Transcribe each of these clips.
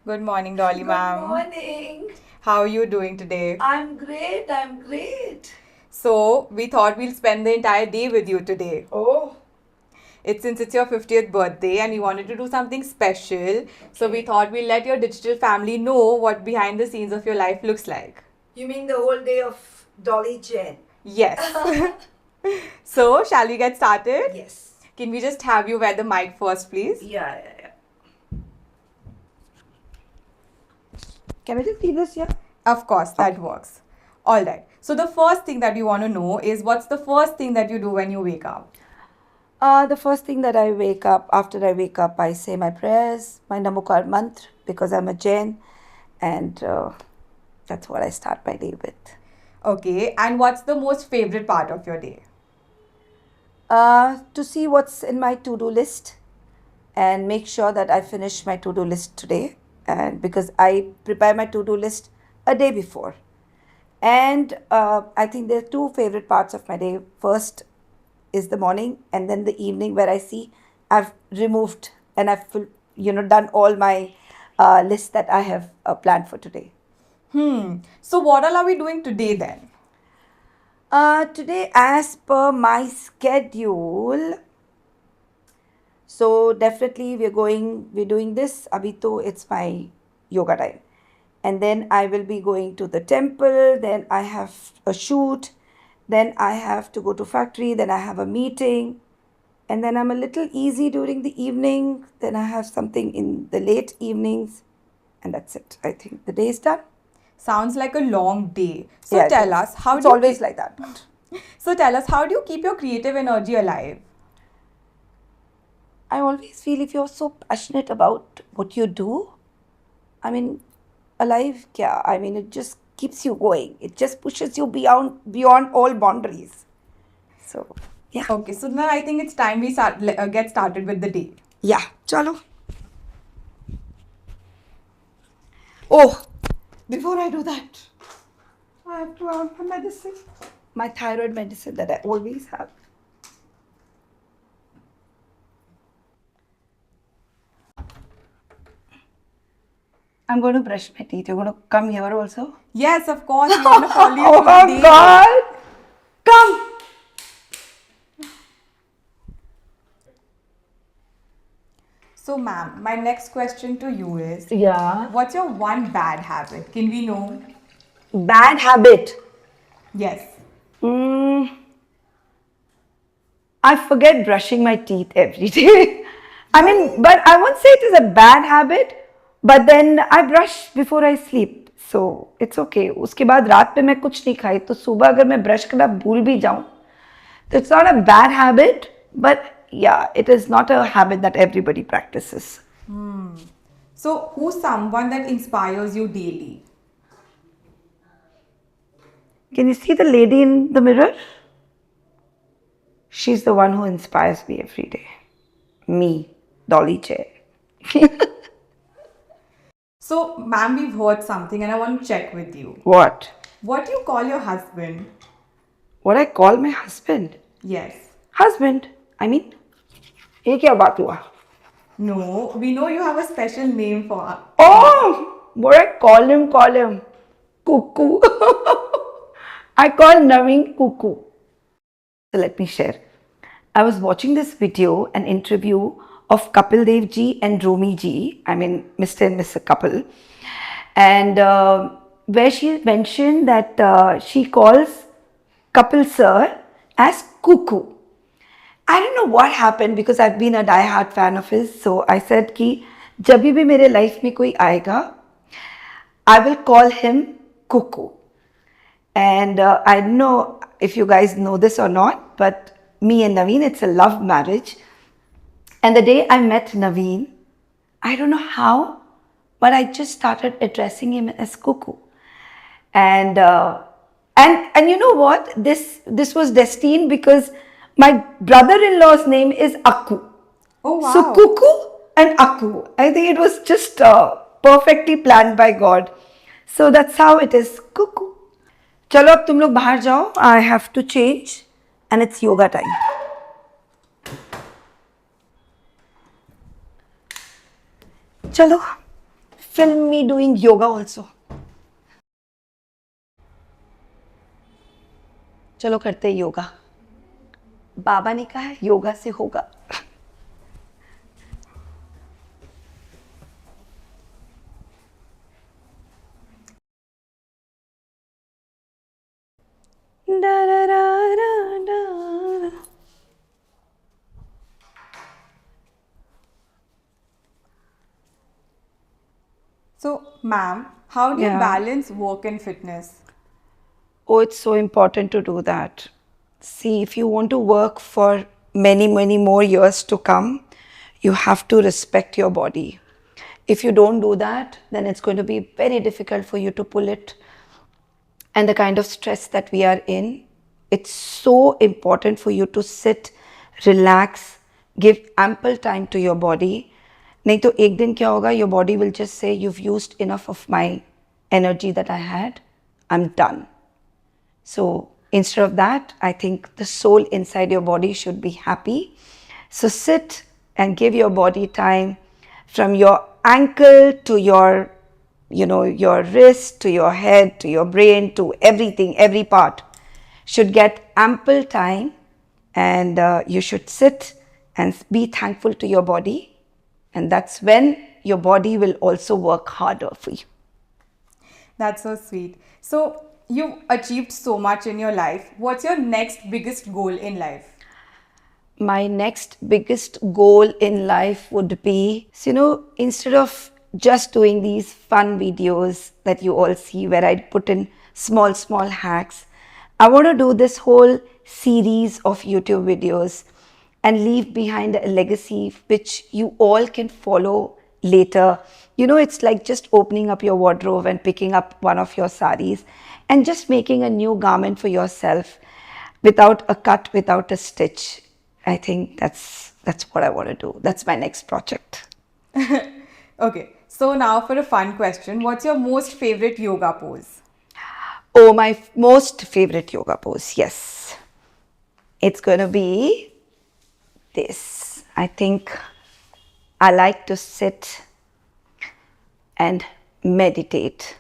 Good morning, Dolly Good ma'am. morning. How are you doing today? I'm great. I'm great. So, we thought we'll spend the entire day with you today. Oh, Since it's your 50th birthday and we wanted to do something special, so we Okay. thought we'll let your digital family know what behind the scenes of your life looks like. You mean the whole day of Dolly Jen? Yes. So, shall we get started? Yes. Can we just have you wear the mic first, please? Yeah. Can I just see this? Yeah. Of course, that works. All right. So, the first thing that you want to know is what's the first thing that you do when you wake up? The first thing that after I wake up, I say my prayers, my Namokar mantra, because I'm a Jain, and that's what I start my day with. Okay. And what's the most favorite part of your day? To see what's in my to-do list and make sure that I finish my to-do list today, and because I prepare my to-do list a day before. And I think there are two favorite parts of my day. First is the morning, and then the evening, where I see I've removed and done all my list that I have planned for today. So, what all are we doing today then? Today, as per my schedule, so definitely we're doing this. Abhi it's my yoga time. And then I will be going to the temple. Then I have a shoot. Then I have to go to factory. Then I have a meeting. And then I'm a little easy during the evening. Then I have something in the late evenings. And that's it. I think the day is done. Sounds like a long day. So, Yeah, it tell is. us, how It's do you always keep, like that. so tell us, how do you keep your creative energy alive? I always feel if you're so passionate about what you do, I mean, alive, kya? I mean, it just keeps you going. It just pushes you beyond all boundaries. So, yeah. Okay, so now I think it's time we get started with the day. Yeah, chalo. Oh, before I do that, I have to have my medicine. My thyroid medicine that I always have. I'm going to brush my teeth. You're going to come here also? Yes, of course, we want to follow you through the Oh day. God! Come! So, ma'am, my next question to you is Yeah. what's your one bad habit? Can we know? Bad habit. Yes. Mm, I forget brushing my teeth every day. I mean, but I won't say it is a bad habit, but then I brush before I sleep. So it's okay. उसके बाद रात पे मैं कुछ नहीं खाई तो सुबह अगर मैं ब्रश करना भूल भी जाऊं तो it's not a bad habit, but yeah, it is not a habit that everybody practices. So, who's someone that inspires you daily? Can you see the lady in the mirror? She's the one who inspires me every day. Me, Dolly Chair. So, ma'am, we've heard something and I want to check with you. What? What do you call your husband? What I call my husband? Yes. Husband. I mean, ये क्या बात हुआ? No, we know you have a special name for him. Oh, what I call him. Cuckoo. I call Naveen Cuckoo. So let me share. I was watching this video, an interview of Kapil Dev ji and Romi ji, I mean Mr. and Mr. Kapil, and where she mentioned that she calls Kapil sir as Cuckoo. I don't know what happened because I've been a die-hard fan of his. So I said कि जब भी मेरे life में कोई आएगा, I will call him Cuckoo. And I don't know if you guys know this or not, but me and Naveen, it's a love marriage. And the day I met Naveen, I don't know how, but I just started addressing him as Cuckoo. And and you know what? This was destined because my brother-in-law's name is Akku. Oh, wow. So Cuckoo and Akku. I think it was just perfectly planned by God. So that's how it is. Cuckoo. चलो अब तुम लोग बाहर जाओ. I have to change, and it's yoga time. चलो. film me doing yoga also. चलो करते हैं योगा. बाबा ने कहा है योगा से होगा. Da, da, da, da, da. So, ma'am, how do you Yeah. balance work and fitness? Oh, it's so important to do that. See, if you want to work for many, many more years to come, you have to respect your body. If you don't do that, then it's going to be very difficult for you to pull it. And the kind of stress that we are in, it's so important for you to sit, relax, give ample time to your body. नहीं तो एक दिन क्या होगा, your body will just say, you've used enough of my energy that I had, I'm done. So instead of that, I think the soul inside your body should be happy. So sit and give your body time, from your ankle to your, your wrist, to your head, to your brain, to everything, every part should get ample time. And you should sit and be thankful to your body. And that's when your body will also work harder for you. That's so sweet. So, you've achieved so much in your life. What's your next biggest goal in life? My next biggest goal in life would be, instead of just doing these fun videos that you all see where I put in small, small hacks, I want to do this whole series of YouTube videos and leave behind a legacy which you all can follow later. It's like just opening up your wardrobe and picking up one of your saris and just making a new garment for yourself without a cut, without a stitch. I think that's what I want to do. That's my next project. Okay, so now for a fun question. What's your most favorite yoga pose? Oh, my most favorite yoga pose, yes. It's going to be this. I think I like to sit and meditate.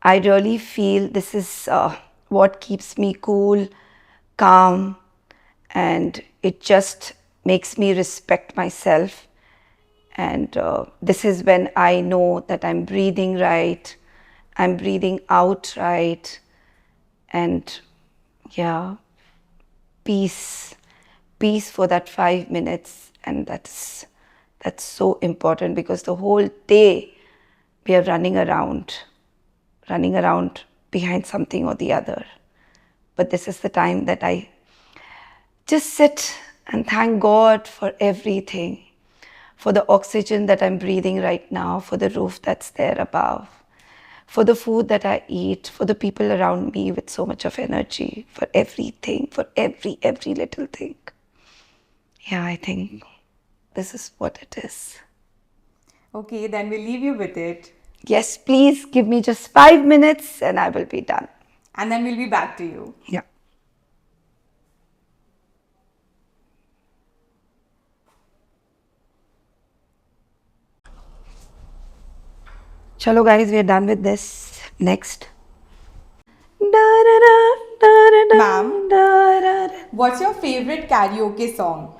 I really feel this is what keeps me cool, calm, and it just makes me respect myself. And this is when I know that I'm breathing right, I'm breathing out right, and yeah, peace for that 5 minutes. And that's so important, because the whole day we are running around behind something or the other. But this is the time that I just sit and thank God for everything, for the oxygen that I'm breathing right now, for the roof that's there above, for the food that I eat, for the people around me with so much of energy, for everything, for every little thing. Yeah, I think this is what it is. Okay, then we'll leave you with it. Yes, please give me just 5 minutes and I will be done. And then we'll be back to you. Yeah. Chalo guys, we are done with this. Next. Ma'am, what's your favorite karaoke song?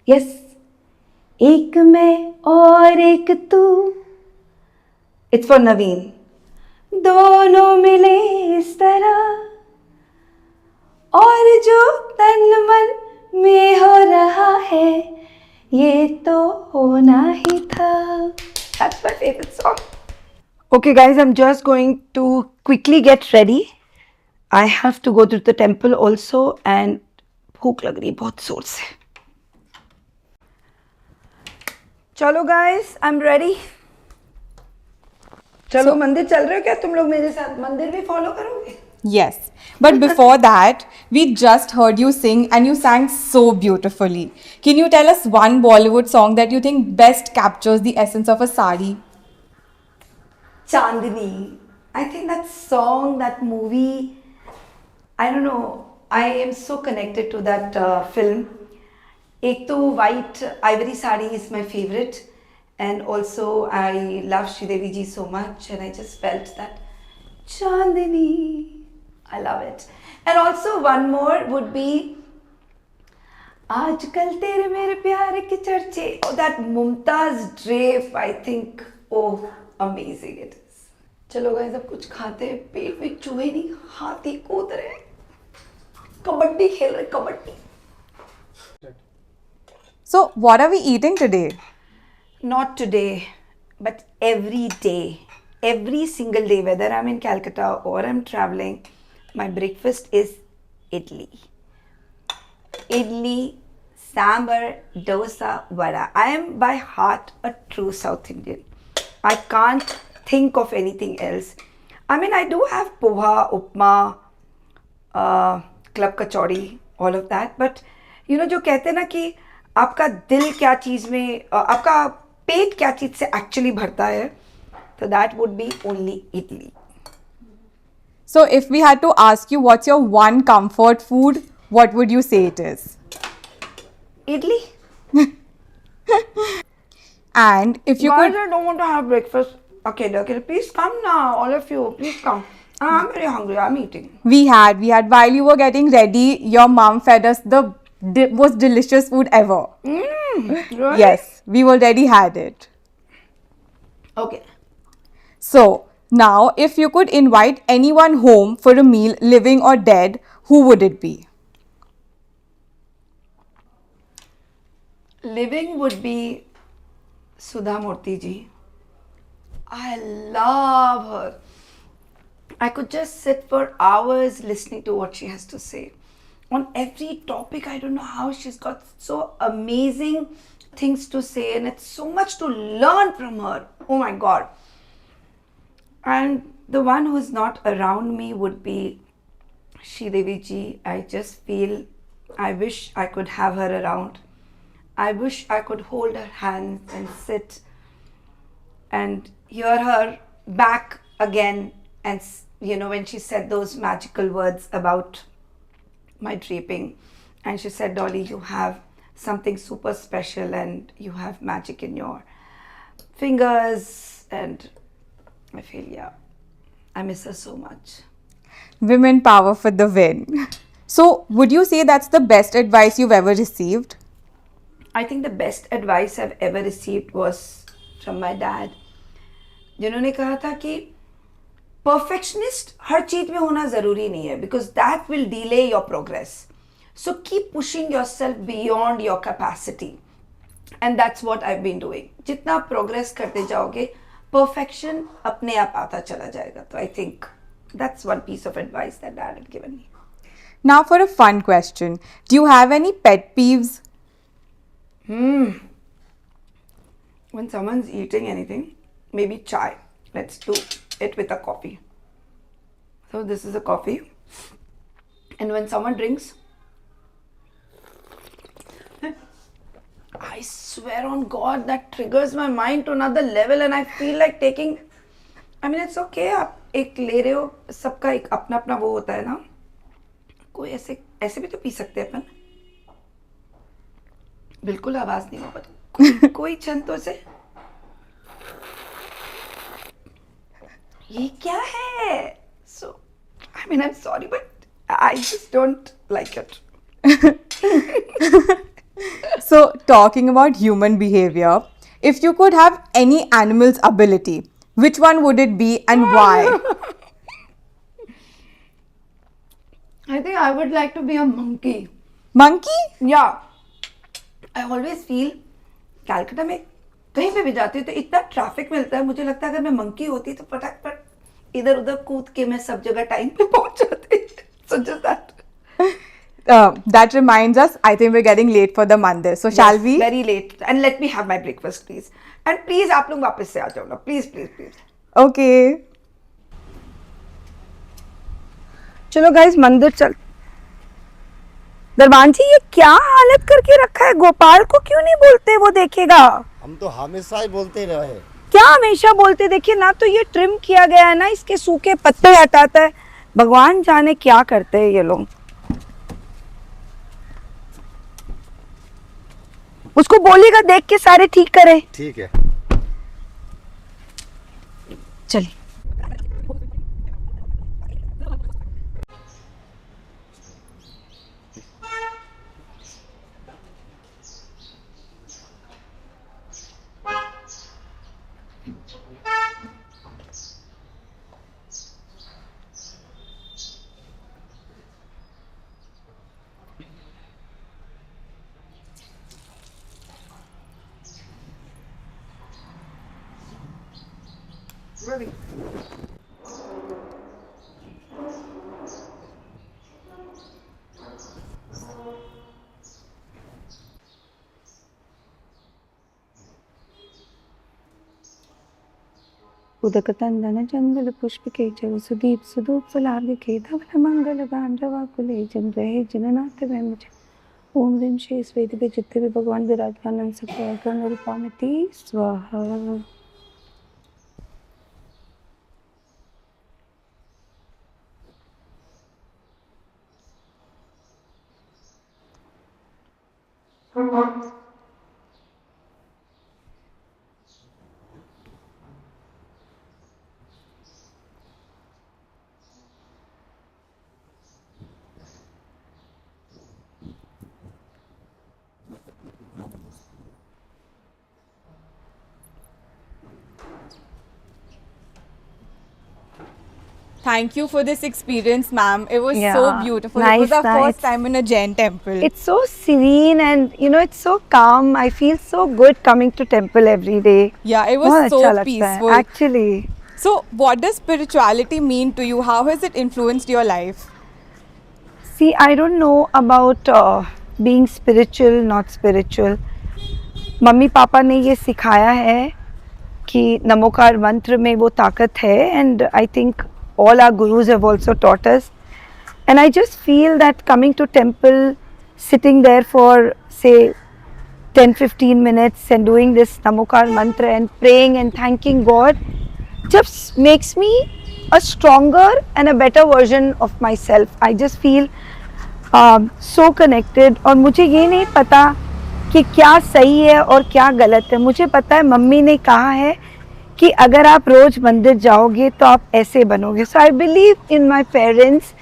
Yes. एक मैं और एक तू. It's for Naveen. दोनों मिले इस तरह, और जो तन मन में हो रहा है, ये तो होना ही था. That's my favorite song. Okay guys, I'm just going to quickly get ready. I have to go to the temple also, and भूख लग रही है बहुत जोर से. चलो guys, I'm ready. चलो मंदिर चल रहे हो क्या तुम लोग मेरे साथ? मंदिर भी फॉलो करोगे? Yes, but before that, we just heard you sing and you sang so beautifully. Can you tell us one Bollywood song that you think best captures the essence of a sari? Chandni. I think that song, that movie, I don't know, I am so connected to that film. एक तो white ivory sari is my favorite, and also I love Sridevi ji so much, and I just felt that Chandini, I love it. And also one more would be आजकल तेरे मेरे प्यार के चर्चे. Oh, that Mumtaz drape, I think, oh, amazing it is. चलो guys, अब कुछ खाते हैं. पेट में चूहे नहीं, हाथी कूद रहे हैं, कबड्डी खेल रहे, kabaddi. So, what are we eating today? Not today, but every day, every single day, whether I'm in Calcutta or I'm traveling, my breakfast is idli. Idli, sambar, dosa, vada. I am by heart a true South Indian. I can't think of anything else. I mean, I do have poha, upma, club kachori, all of that. But you know, जो कहते हैं ना कि आपका दिल क्या चीज़ में, आपका पेट क्या चीज़ से actually भरता है, तो that would be only idli. So, if we had to ask you what's your one comfort food, what would you say it is? Idli. And if you Guys, could, I don't want to have breakfast. Okay, please come now, all of you, please come. I'm very hungry. I'm eating. we had while you were getting ready, your mom fed us the most delicious food ever. Really? Yes, we already had it. Okay. So, now if you could invite anyone home for a meal, living or dead, who would it be? Living would be Sudha Murthy ji. I love her. I could just sit for hours listening to what she has to say. On every topic, I don't know how she's got so amazing things to say, and it's so much to learn from her. Oh my God. And the one who's not around me would be Sridevi ji. I just feel, I wish I could have her around. I wish I could hold her hand and sit and hear her back again, and you know, when she said those magical words about my draping, and she said, Dolly, you have something super special and you have magic in your fingers, and I feel, yeah, I miss her so much. Women power for the win. So, would you say that's the best advice you've ever received? I think the best advice I've ever received was from my dad, जिन्होंने कहा था कि perfectionist हर चीज में होना जरूरी नहीं है, because that will delay your progress. So keep pushing yourself beyond your capacity, and that's what I've been doing. जितना progress करते जाओगे, perfection अपने आप आता चला जाएगा. तो I think that's one piece of advice that dad had given me. Now, for a fun question, do you have any pet peeves? When someone's eating anything, maybe chai. Let's do it with a coffee. So this is a coffee. And when someone drinks, I swear on God, that triggers my mind to another level, and I feel like taking, I mean, it's okay, आप एक ले रहे हो, सबका एक अपना अपना वो होता है ना, कोई ऐसे ऐसे भी तो पी सकते हैं अपन, बिल्कुल आवाज नहीं होगा, कोई छंतों से, ये क्या है? So, I mean, I'm sorry, but I just don't like it. So, talking about human behavior, if you could have any animal's ability, which one would it be and why? I think I would like to be a monkey. Monkey? Yeah. I always feel Calcutta में कहीं पे भी जाती हूँ तो इतना traffic मिलता है, मुझे लगता है अगर मैं मंकी होती तो फटाफट इधर उधर कूद के मैं सब जगह टाइम पे पहुंच जाती. So just that. That reminds us, I think we're getting late for the mandir. So, shall we? Very late. And let me have my breakfast, please. And please, आप लोग वापस से आ जाओ ना. Please, please, please. Okay. चलो guys, मंदिर चल. दरबान जी, ये क्या हालत करके रखा है? गोपाल को क्यों नहीं बोलते, वो देखेगा? हम तो हमेशा ही बोलते रहे. क्या हमेशा बोलते? देखिए ना, तो ये ट्रिम किया गया है ना, इसके सूखे पत्ते हटाता है. भगवान जाने क्या करते हैं ये लोग. उसको बोलिएगा देख के सारे ठीक करे. ठीक है. चलिए. उदकतंदन चंदल पुष्प के चरु सुदीप सुदूप फलार्घ के धवल मंगल गांडवा कुले जन रहे जननाथ वह मुझे. ओम ह्रीं श्री स्वेद पे जितने भी भगवान विराजमान सकल रूपामिति स्वाहा. Thank you for this experience, ma'am. It was so Yeah, beautiful. nice, It was our nice. first time in a Jain temple. It's so serene and it's so calm. I feel so good coming to temple every day. Yeah, it was बहुत so अच्छा लगता है, peaceful. actually. So, what does spirituality mean to you? How has it influenced your life? See, I don't know about being spiritual, not spiritual. Mummy papa ने ये सिखाया है कि नमोकार मंत्र में वो ताकत है, and I think all our gurus have also taught us. And I just feel that coming to temple, sitting there for say 10-15 minutes and doing this Namokar mantra and praying and thanking God just makes me a stronger and a better version of myself. I just feel so connected. और मुझे ये नहीं पता कि क्या सही है और क्या गलत है. मुझे पता है मम्मी ने कहा है कि अगर आप रोज मंदिर जाओगे तो आप ऐसे बनोगे. So I believe in my parents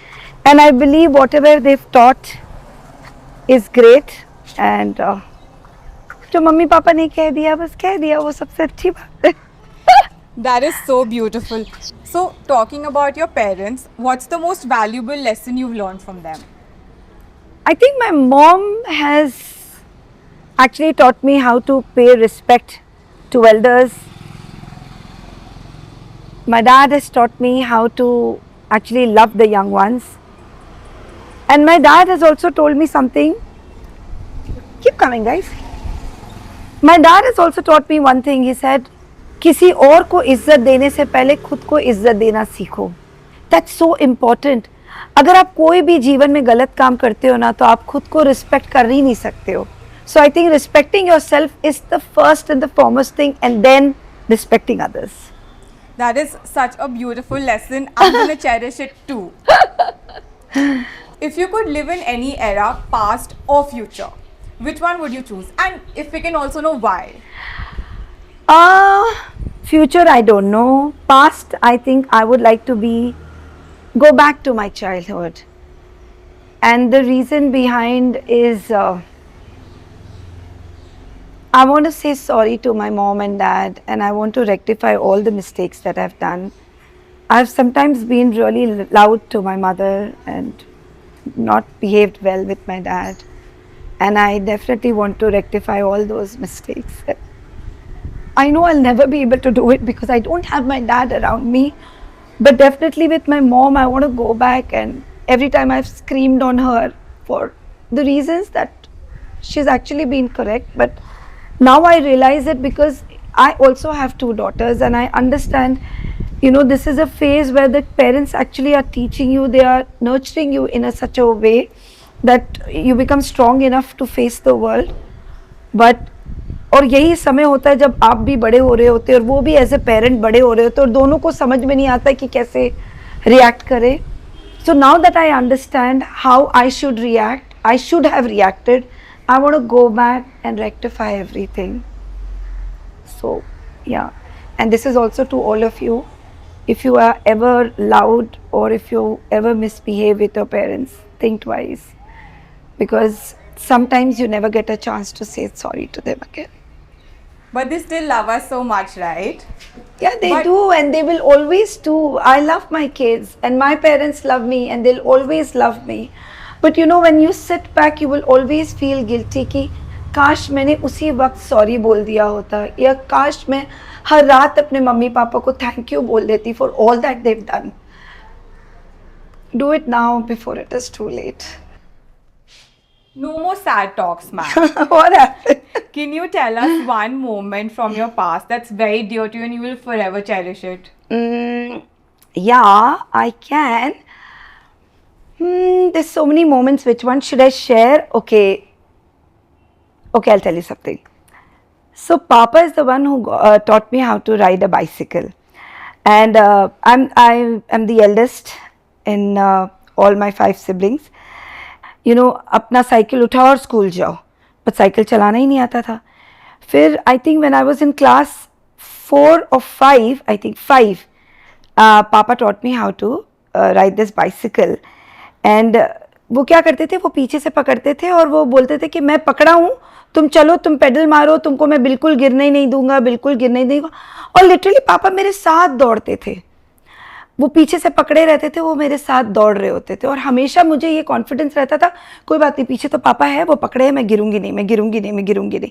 and I believe whatever they've taught is great. And जो मम्मी पापा ने कह दिया बस कह दिया, वो सबसे अच्छी बात है. That is so beautiful. So, talking about your parents, what's the most valuable lesson you've learned from them? I think my mom has actually taught me how to pay respect to elders. My dad has taught me how to actually love the young ones. And my dad has also told me something. Keep coming, guys. My dad has also taught me one thing. He said, किसी और को इज्जत देने से पहले खुद को इज्जत देना सीखो. That's so important. अगर आप कोई भी जीवन में गलत काम करते हो ना, तो आप खुद को रिस्पेक्ट कर ही नहीं सकते हो. So I think respecting yourself is the first and the foremost thing, and then respecting others. That is such a beautiful lesson. I'm going to cherish it too. If you could live in any era, past or future, which one would you choose? And if we can also know why. Future, I don't know. Past, I think I would like to go back to my childhood. And the reason behind is I want to say sorry to my mom and dad, and I want to rectify all the mistakes that I've done. I've sometimes been really loud to my mother and not behaved well with my dad. And I definitely want to rectify all those mistakes. I know I'll never be able to do it because I don't have my dad around me. But definitely with my mom, I want to go back, and every time I've screamed on her for the reasons that she's actually been correct. But now I realize it because I also have two daughters, and I understand, this is a phase where the parents actually are teaching you, they are nurturing you in such a way that you become strong enough to face the world. But और यही समय होता है जब आप भी बड़े हो रहे होते हैं और वो भी एज ए पेरेंट बड़े हो रहे होते हैं और दोनों को समझ में नहीं आता कि कैसे रिएक्ट करें. So now that I understand how I should react, I should have reacted, I want to go back and rectify everything. So, yeah. And this is also to all of you. If you are ever loud or if you ever misbehave with your parents, think twice. Because sometimes you never get a chance to say sorry to them again. But they still love us so much, right? Yeah, they But- do, and they will always do. I love my kids, and my parents love me, and they'll always love me. But you know, when you sit back, you will always feel guilty कि काश मैंने उसी वक्त sorry बोल दिया होता, या काश मैं हर रात अपने मम्मी पापा को थैंक यू बोल देती for all that they've done. Do it now before it is too late. No more sad talks, ma'am. What happened? Can you tell us one moment from your past that's very dear to you and you will forever cherish it? Yeah, I can. There's so many moments. Which one should I share? Okay, I'll tell you something. So, Papa is the one who taught me how to ride a bicycle, and I'm the eldest in all my 5 siblings. You know, अपना cycle उठाओ और school जाओ, but cycle चलाना ही नहीं आता था. फिर I think when I was in class 4 or 5, I think 5, पापा taught me how to ride this bicycle. And वो क्या करते थे, वो पीछे से पकड़ते थे और वो बोलते थे कि मैं पकड़ा हूँ, तुम चलो, तुम पेडल मारो, तुमको मैं बिल्कुल गिरने ही नहीं दूंगा, बिल्कुल गिरने ही नहीं दूंगा. और लिटरली पापा मेरे साथ दौड़ते थे. वो पीछे से पकड़े रहते थे, वो मेरे साथ दौड़ रहे होते थे. और हमेशा मुझे ये कॉन्फिडेंस रहता था, कोई बात नहीं, पीछे तो पापा है, वो पकड़े हैं, मैं गिरूंगी नहीं, मैं गिरूंगी नहीं, मैं गिरूंगी नहीं.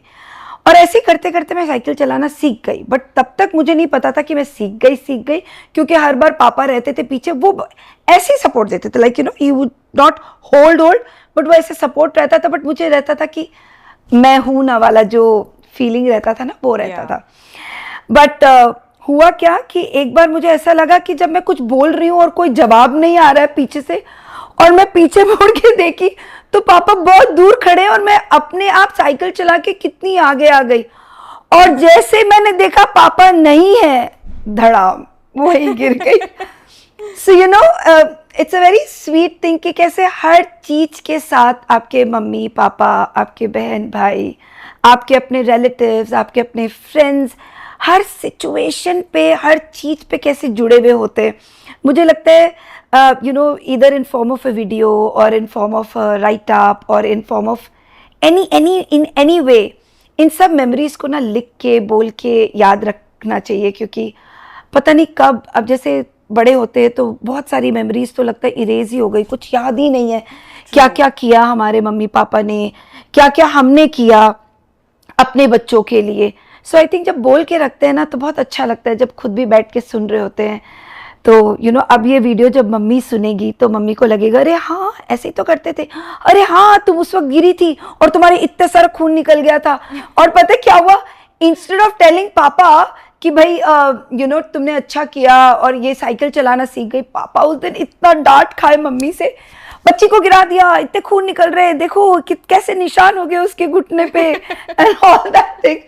और ऐसे ही करते करते मैं साइकिल चलाना सीख गई. बट तब तक मुझे नहीं पता था कि मैं सीख गई, क्योंकि हर बार पापा रहते थे पीछे, वो ऐसे ही सपोर्ट देते थे, like you know, he would not hold, but वो ऐसे सपोर्ट रहता था. बट मुझे रहता था कि मैं हूं ना वाला जो फीलिंग रहता था ना, वो रहता था. बट हुआ क्या कि एक बार मुझे ऐसा लगा कि जब मैं कुछ बोल रही हूँ और कोई जवाब नहीं आ रहा है पीछे से, और मैं पीछे मुड़ के देखी तो पापा बहुत दूर खड़े हैं और मैं अपने आप साइकिल चला के कितनी आगे आ गई. और जैसे मैंने देखा पापा नहीं है, धड़ाम वही गिर गई. So you know, it's a very sweet thing कि कैसे हर चीज के साथ आपके मम्मी पापा, आपके बहन भाई, आपके अपने रिलेटिव्स, आपके अपने फ्रेंड्स, हर सिचुएशन पे, हर चीज पे कैसे जुड़े हुए होते हैं. मुझे लगता है you know, either in form of a video or in form of a write-up or in form of in any way, इन सब मेमोरीज को ना लिख के, बोल के याद रखना चाहिए. क्योंकि पता नहीं कब, अब जैसे बड़े होते हैं तो बहुत सारी मेमोरीज तो लगता है इरेज ही हो गई, कुछ याद ही नहीं है क्या क्या किया हमारे मम्मी पापा ने, क्या क्या हमने किया अपने बच्चों के लिए. सो आई थिंक जब बोल के रखते हैं ना तो बहुत अच्छा लगता है, जब खुद भी बैठ के सुन रहे होते हैं. तो यू नो, अब ये वीडियो जब मम्मी सुनेगी तो मम्मी को लगेगा, अरे हाँ ऐसे ही तो करते थे, अरे हाँ तुम उस वक्त गिरी थी और तुम्हारे इतने सारा खून निकल गया था. और पता है क्या हुआ, इंस्टेड ऑफ टेलिंग पापा कि भाई यू नो तुमने अच्छा किया और ये साइकिल चलाना सीख गई, पापा उस दिन इतना डांट खाए मम्मी से, बच्ची को गिरा दिया, इतने खून निकल रहे, देखो कैसे निशान हो गए उसके घुटने पे, and all that thing.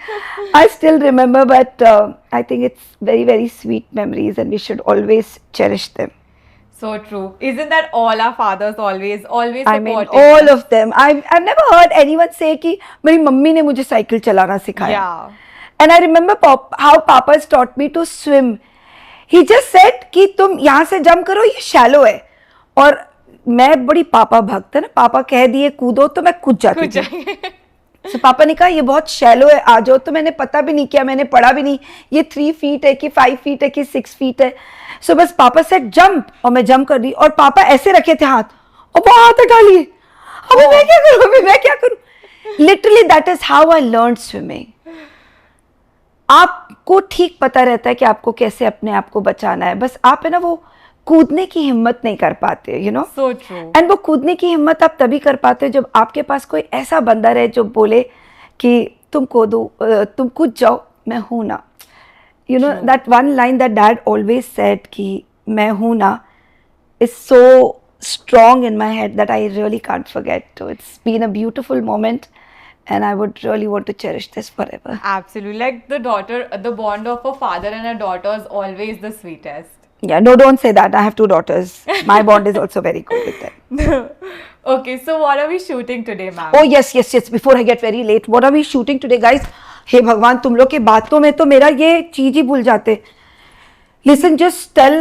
I still remember, but I think it's very, very sweet memories and we should always cherish them. So true. Isn't that all our fathers always I mean, supporting all us? of them. I've never heard anyone say कि मेरी mummy ने मुझे cycle चलाना सिखाया. Yeah. And I remember how Papa has taught me to swim. He just said कि तुम यहाँ से जंप करो, ये शैलो है. और मैं बड़ी पापा भक्त है ना, पापा कह दिए कूदो तो मैं कूद जाती थी. So, पापा ने कहा ये बहुत शैलो है, आ जाओ. तो मैंने पता भी नहीं किया, मैंने पढ़ा भी नहीं ये 3 feet है कि 5 feet है कि 6 feet है. सो बस पापा सेड जंप और मैं जंप कर दी, और पापा ऐसे रखे थे हाथ और वो हाथ हटा लिए. अभी मैं क्या करूं, अभी मैं क्या करूं. Literally that is how I learn swimming. आपको ठीक पता रहता है कि आपको कैसे अपने आप को बचाना है, बस आप है ना वो कूदने की हिम्मत नहीं कर पाते, you know. So true. And वो कूदने की हिम्मत आप तभी कर पाते हो जब आपके पास कोई ऐसा बंदा रहे जो बोले कि तुम कूदो, तुम कूद जाओ, मैं हूं ना. You know that one line that dad always said कि मैं हूं ना is so strong in my head that I really can't forget. So it's been a beautiful moment and I would really want to cherish this forever. Absolutely. Like the bond of a father and a daughter is always the sweetest. Yeah, no, don't say that. I have 2 daughters. My bond is also very good with them. Okay, so what are we shooting today, ma'am? Oh yes, yes, yes. Before I get very late, what are we shooting today, guys? हे भगवान, तुम लोग के बातों में तो मेरा ये चीज ही भूल जाते. Listen, just tell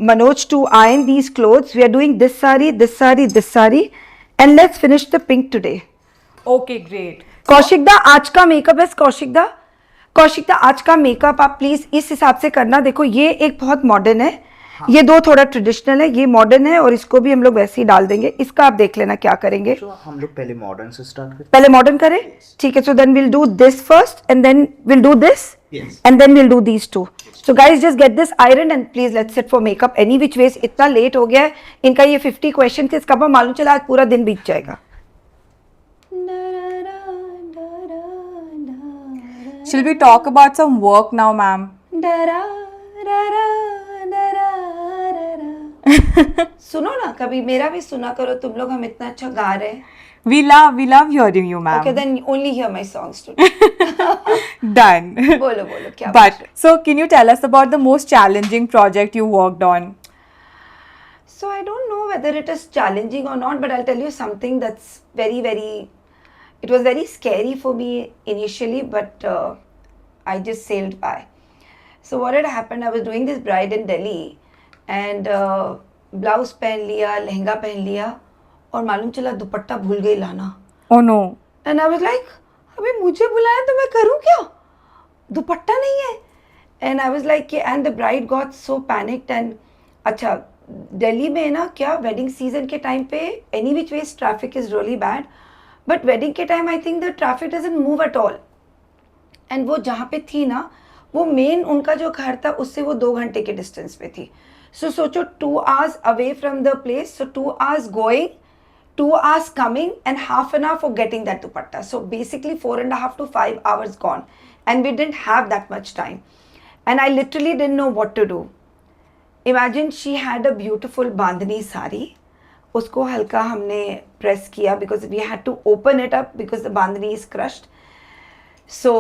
Manoj to iron these clothes. We are doing this sari, this sari, this sari, and let's finish the pink today. Okay, great. Kaushik दा, आज का मेकअप है कौशिक दा. कौशिक दा, आज का मेकअप आप प्लीज इस हिसाब से करना. देखो ये एक बहुत मॉडर्न है, ये 2 थोड़ा ट्रेडिशनल है, ये मॉडर्न है और इसको भी हम लोग वैसे ही डाल देंगे. इसका आप देख लेना क्या करेंगे. तो हम लोग पहले मॉडर्न से स्टार्ट करें. पहले मॉडर्न करें, ठीक है. So then will do this first and then will do this Yes. and then we'll do these two. So guys, just get this iron and please let's sit for makeup. Any which ways, इतना late हो गया है. इनका ये 50 question थे, इसका मालूम चला आज पूरा दिन बीत जाएगा. Shall we talk about some work now, ma'am? सुनो ना, कभी मेरा भी सुना करो. तुम लोग हम इतना अच्छा गा रहे हैं. We love hearing you, ma'am. Okay, then only hear my songs today. Done. बोलो बोलो क्या. But so, can you tell us about the most challenging project you worked on? So I don't know whether it is challenging or not, but I'll tell you something that's it was very scary for me initially, but I just sailed by. So what had happened, I was doing this bride in Delhi and blouse पहन लिया, लहंगा पहन लिया और मालूम चला दुपट्टा भूल गई लाना. Oh no. And I was like, अबे मुझे बुलाया तो मैं करूँ क्या? दुपट्टा नहीं है. And I was like, and the bride got so panicked. And अच्छा, दिल्ली में ना क्या वेडिंग सीजन के टाइम पे any which ways traffic is really bad, but wedding के time I think the traffic doesn't move at all. And वो जहाँ पे थी ना, वो मेन उनका जो घर था उससे वो 2 घंटे के डिस्टेंस पे थी. So सोचो 2 hours away from the place, so 2 hours going, 2 hours coming and half an hour for getting that dupatta. So basically 4.5 to 5 hours gone, and we didn't have that much time. And I literally didn't know what to do. Imagine she had a beautiful bandhani sari. उसको हल्का हमने press किया because we had to open it up because the bandhani is crushed. So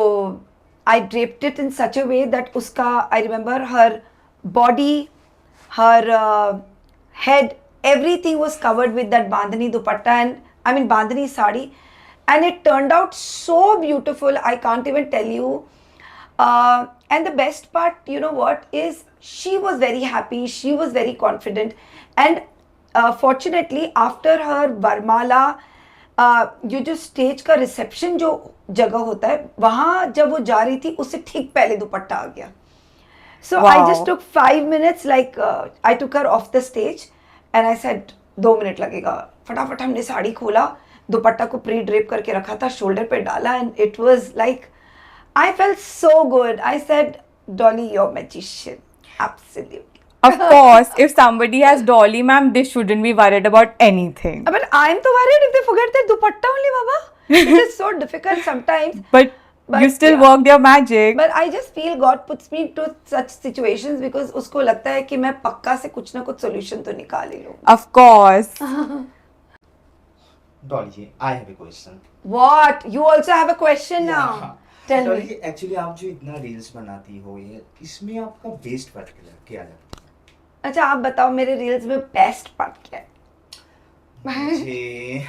I draped it in such a way that उसका, I remember her body, her head, everything was covered with that bandhani dupatta and bandhani sari, and it turned out so beautiful. I can't even tell you. And the best part, you know what, is she was very happy, she was very confident, and fortunately after her Varmala, ये जो stage का reception जो जगह होता है वहाँ जब वो जा रही थी उससे ठीक पहले दुपट्टा आ गया. So Wow. I just took 5 minutes, like I took her off the stage and I said 2 minute लगेगा. फटाफट हमने साड़ी खोला, दुपट्टा को प्री ड्रेप करके रखा था, शोल्डर पे डाला, and it was like I felt so good. I said, Dolly, you're a magician. Absolutely. Of course, if somebody has Dolly, ma'am, they shouldn't be worried about anything. But I'm so worried if they forget their dupatta only, Baba. It is so difficult sometimes. But you still yeah. worked your magic. But I just feel God puts me into such situations because उसको लगता है कि मैं पक्का से कुछ ना कुछ solution तो निकाल ही लूँ. Of course. Dolly, I have a question. What? You also have a question now? Tell Dolly, me. Actually आप जो इतना रील्स बनाती हो ये इसमें आपका बेस्ट पार्ट क्या लगता अच्छा आप बताओ मेरे रील्स में बेस्ट पार्ट क्या है? है?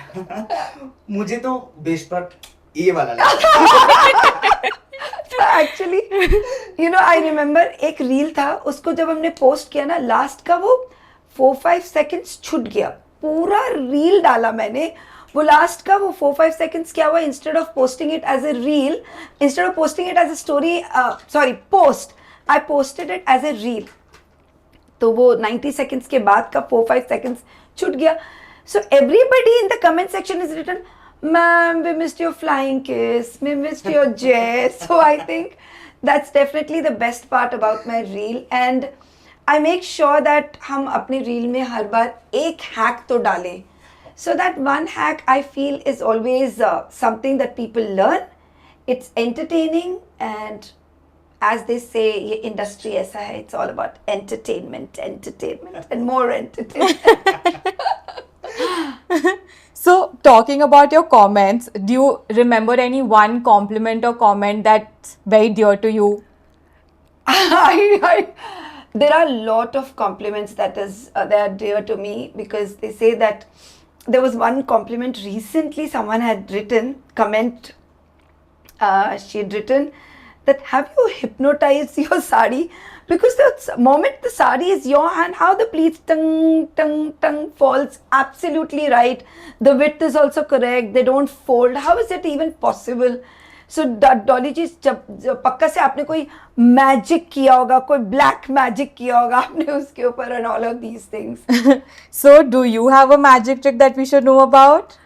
मुझे तो बेस्ट पार्ट ये वाला लगता है. Actually you know I remember एक रील था, उसको जब हमने पोस्ट किया ना लास्ट का वो 4-5 सेकंड्स छूट गया. पूरा रील डाला मैंने, वो लास्ट का वो 4-5 सेकंड्स क्या हुआ, instead of posting it as a reel, instead of posting it as a story, sorry post, I posted it as a reel. तो वो 90 सेकंड्स के बाद का 4-5 सेकंड्स छूट गया. So everybody in the comment section is written, ma'am, we missed your flying kiss, we missed your jay. So I think that's definitely the best part about my reel, and I make sure that हम अपने reel में हर बार एक hack तो डालें. So that one hack I feel is always something that people learn. It's entertaining, and as they say, ये industry ऐसा है, it's all about entertainment and more entertainment. So, talking about your comments, do you remember any one compliment or comment that's very dear to you? There are a lot of compliments that are dear to me, because they say that there was one compliment recently someone had written, she had written that, have you hypnotized your sari? Because the moment the sari is your hand, how the pleats tung tung tung falls absolutely right. The width is also correct. They don't fold. How is it even possible? So Dolly जी, जब पक्का से आपने कोई magic किया होगा, कोई black magic किया होगा आपने उसके ऊपर, and all of these things. So, do you have a magic trick that we should know about?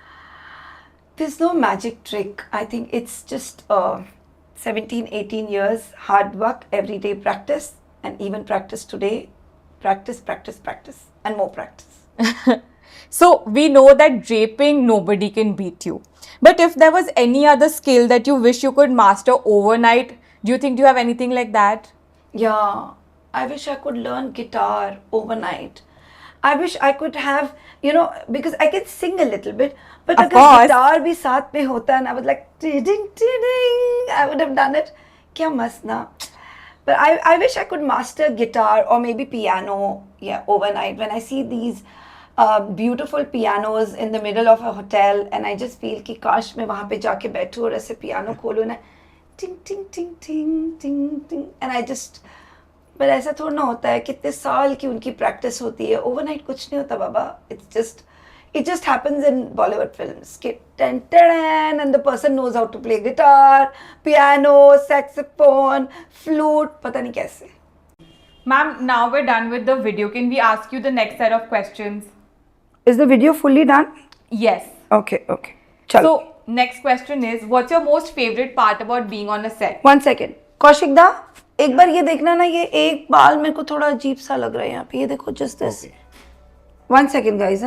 There's no magic trick. I think it's just 17, 18 years hard work, everyday practice, and even practice today. Practice, practice, practice, and more practice. So, we know that draping, nobody can beat you. But if there was any other skill that you wish you could master overnight, do you think you have anything like that? Yeah, I wish I could learn guitar overnight. I wish I could have, you know, because I can sing a little bit, but Of अगर course. guitar भी साथ में होता and I was like, ding, ding, I would have done it. क्या मस्त ना. But I wish I could master guitar or maybe piano, yeah, overnight. When I see these beautiful pianos in the middle of a hotel, and I just feel कि काश मैं वहाँ पे जाके बैठूँ और ऐसे piano खोलूँ ना, ting ting ting ting ting ting, and I just, but ऐसा थोड़ा ना होता है, कितने साल की उनकी practice होती है, overnight कुछ नहीं होता बाबा. It just happens in Bollywood films. Tan, tan, and the person knows how to play guitar, piano, saxophone, flute, पता नहीं कैसे. Ma'am, now we're done with the video. Can we ask you the next set of questions? Is the video fully done? Yes. Okay. चलो. So, next question is, what's your most favorite part about being on a set? 1 second. Kaushik दा, एक बार ये देखना ना, ये एक बाल मेरे को थोड़ा अजीब सा लग रहा है यहाँ पे. ये देखो, just this. 1 second, guys.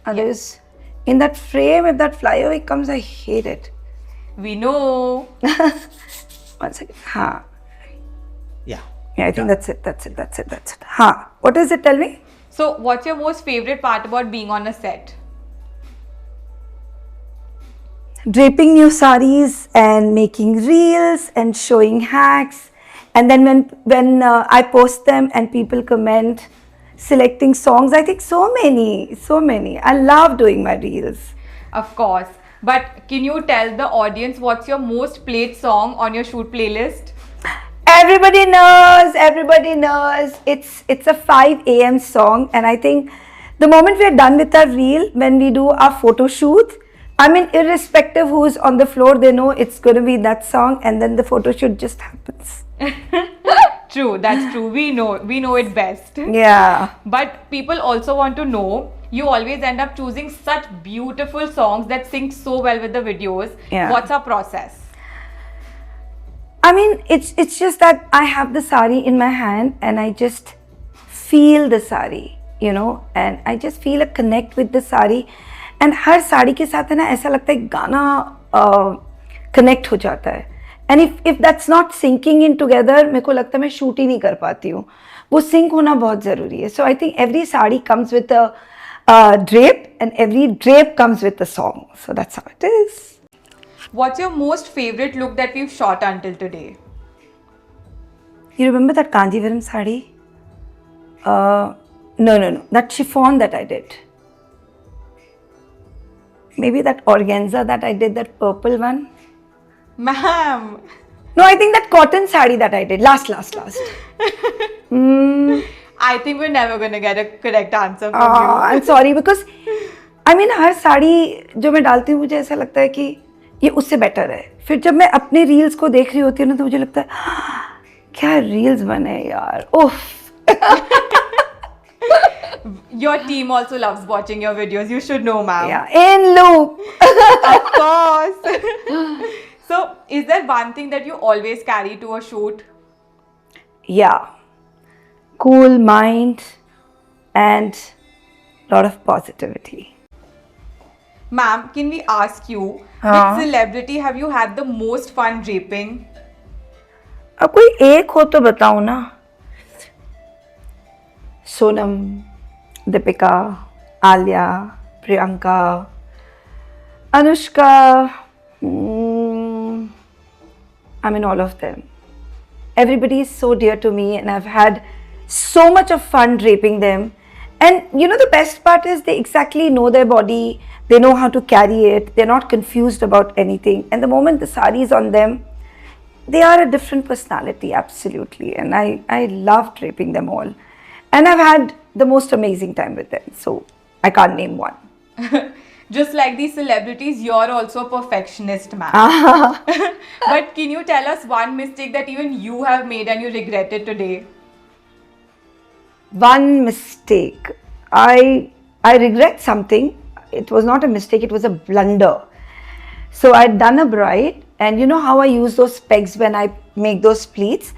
Others, in that frame, if that flyaway comes, I hate it. We know. 1 second. हाँ. Yeah. Yeah, I think that's it. हाँ. What is it? Tell me. So, what's your most favorite part about being on a set? Draping new saris and making reels and showing hacks, and then when I post them and people comment, selecting songs. I think so many. I love doing my reels. Of course. But can you tell the audience what's your most played song on your shoot playlist? Everybody knows. It's a 5 a.m. song, and I think the moment we are done with our reel, when we do our photo shoot, I mean, irrespective who's on the floor, they know it's going to be that song, and then the photo shoot just happens. True, that's true. We know it best. Yeah. But people also want to know, you always end up choosing such beautiful songs that sync so well with the videos. Yeah. What's our process? I mean, it's just that I have the sari in my hand and I just feel the sari, you know, and I just feel a connect with the sari. And हर साड़ी के साथ है ना, ऐसा लगता है गाना connect हो जाता है. And if that's not syncing in together, मेरे को लगता है मैं shoot ही नहीं कर पाती हूँ. वो sync होना बहुत ज़रूरी है. So I think every sari comes with a drape, and every drape comes with a song. So that's how it is. What's your most favorite look that we've shot until today? You remember that Kanjivaram sari? No. That chiffon that I did. Maybe that organza that I did, that purple one. Ma'am. No, I think that cotton sari that I did. Last. I think we're never going to get a correct answer from I'm sorry, because I mean, हर साड़ी जो मैं डालती हूँ मुझे ऐसा लगता है कि ये उससे बेटर है. फिर जब मैं अपने रील्स को देख रही होती हूँ ना, तो मुझे लगता है क्या रील्स बने यार. उफ. Your team also loves watching your videos. You should know, ma'am. Yeah, in loop. Of course. So, is there one thing that you always carry to a shoot? Yeah. Cool mind and lot of positivity. Ma'am, can we ask you, which celebrity have you had the most fun draping? अब कोई एक हो तो बताओ ना. Sonam, Deepika, Alia, Priyanka, Anushka. I mean, all of them. Everybody is so dear to me, and I've had So much of fun draping them. And you know, the best part is they exactly know their body, they know how to carry it, they're not confused about anything. And the moment the sari is on them, they are a different personality, absolutely. And I love draping them all. And I've had the most amazing time with them. So I can't name one. Just like these celebrities, you're also a perfectionist, ma'am. But can you tell us one mistake that even you have made and you regret it today? One mistake. I regret something. It was not a mistake, it was a blunder. So I'd done a bride, and you know how I use those pegs when I make those pleats,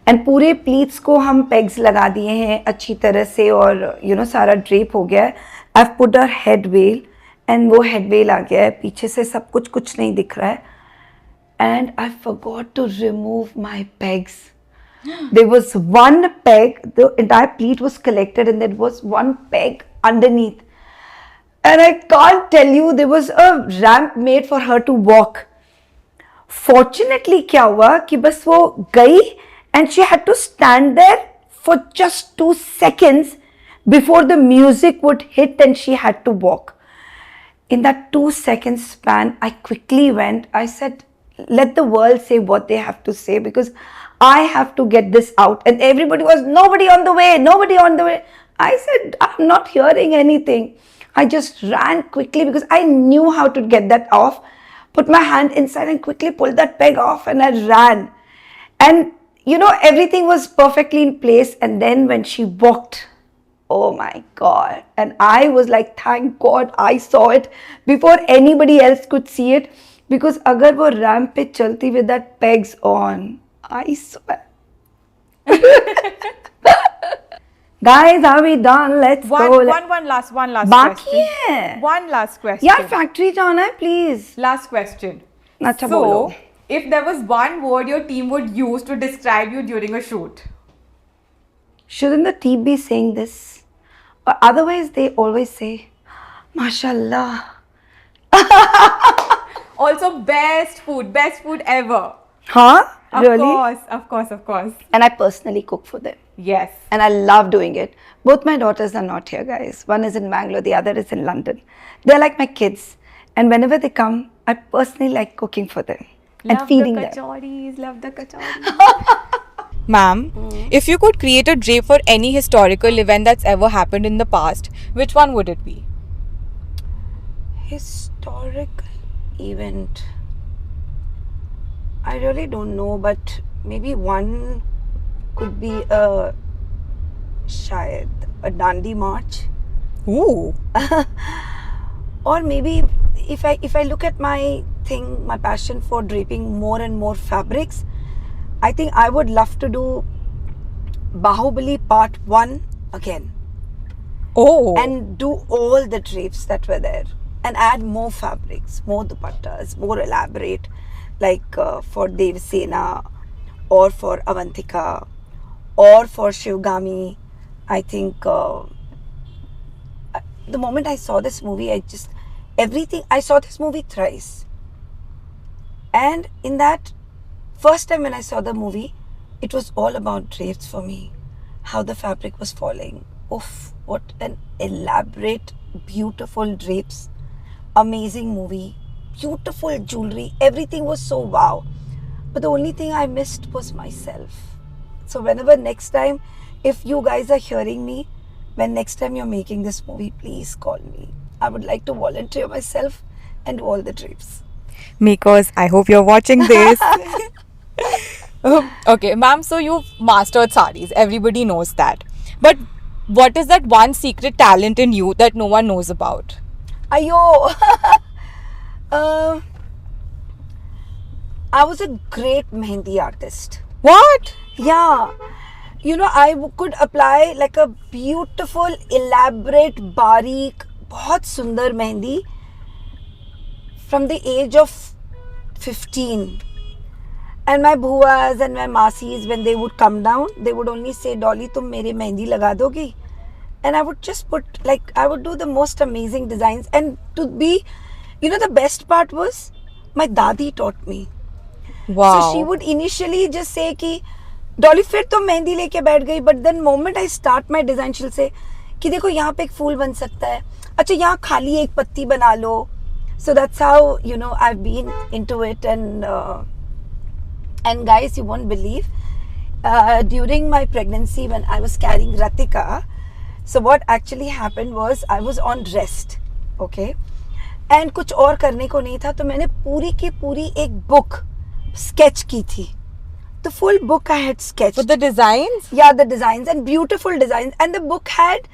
and पूरे pleats को हम pegs लगा दिए हैं अच्छी तरह से, और you know सारा drape हो गया है. I've put a head veil, and वो head veil आ गया है, पीछे से सब कुछ नहीं दिख रहा है, and I forgot to remove my pegs. There was one peg, the entire pleat was collected, and there was one peg underneath. And I can't tell you, there was a ramp made for her to walk. Fortunately, क्या हुआ कि बस वो गई, and she had to stand there for just 2 seconds before the music would hit and she had to walk. In that 2 second span, I quickly went. I said, let the world say what they have to say, because I have to get this out. And everybody was, nobody on the way, nobody on the way. I said, I'm not hearing anything. I just ran quickly because I knew how to get that off. Put my hand inside and quickly pulled that peg off, and I ran. And you know, everything was perfectly in place. And then when she walked, oh my God. And I was like, thank God I saw it before anybody else could see it. Because agar wo ramp pe chalti with that pegs on, I swear. Guys, are we done? Let's go. One last बाकी question. है. One last question. यार factory जाना है, please. Last question. अच्छा So, बोलो. if there was one word your team would use to describe you during a shoot, Shouldn't the team be saying this? Or otherwise, they always say, Mashallah. also best food ever. Huh? Of Really? Of course. And I personally cook for them. Yes. And I love doing it. Both my daughters are not here, guys. One is in Bangalore, the other is in London. They're like my kids. And whenever they come, I personally like cooking for them and feeding them. Love the kachoris. Ma'am, if you could create a drape for any historical event that's ever happened in the past, which one would it be? Historical event. I really don't know, but maybe one could be a Dandi March. Ooh. Or maybe if I look at my thing, my passion for draping more and more fabrics, I think I would love to do Bahubali Part 1 again. Oh. And do all the drapes that were there and add more fabrics, more dupattas, more elaborate, like for Devasena or for Avantika or for Shivgami. I think the moment I saw this movie, I saw this movie thrice. And in that first time when I saw the movie, it was all about drapes for me. How the fabric was falling. Oof, what an elaborate, beautiful drapes. Amazing movie. Beautiful jewelry. Everything was so wow. But the only thing I missed was myself. So whenever next time, if you guys are hearing me, when next time you're making this movie, please call me. I would like to volunteer myself and do all the drapes. Makers, I hope you're watching this. Okay, ma'am, so you've mastered sarees. Everybody knows that. But what is that one secret talent in you that no one knows about? Ayo! I was a great mehendi artist. What? Yeah. You know, I could apply like a beautiful, elaborate, bareek, बहुत सुंदर mehendi from the age of 15. And my bhuas and my masis, when they would come down, they would only say, Dolly, tum mere mehendi laga dogi? And I would just I would do the most amazing designs. And to be, you know, the best part was, my dadi taught me. Wow. So she would initially just say ki, Dolly फिर तो मेहंदी लेके बैठ गई, but then moment I start my design शील से कि देखो यहाँ पे एक फूल बन सकता है, अच्छा यहाँ खाली एक पत्ती बना लो. So that's how you know I have been into it. And guys, you won't believe, during my pregnancy when I was carrying Ratika, so what actually happened was I was on rest, okay, and कुछ और करने को नहीं था, तो मैंने पूरी की पूरी एक book sketch की थी. The full book I had sketched. With the designs? Yeah, the designs, and beautiful designs, and the book had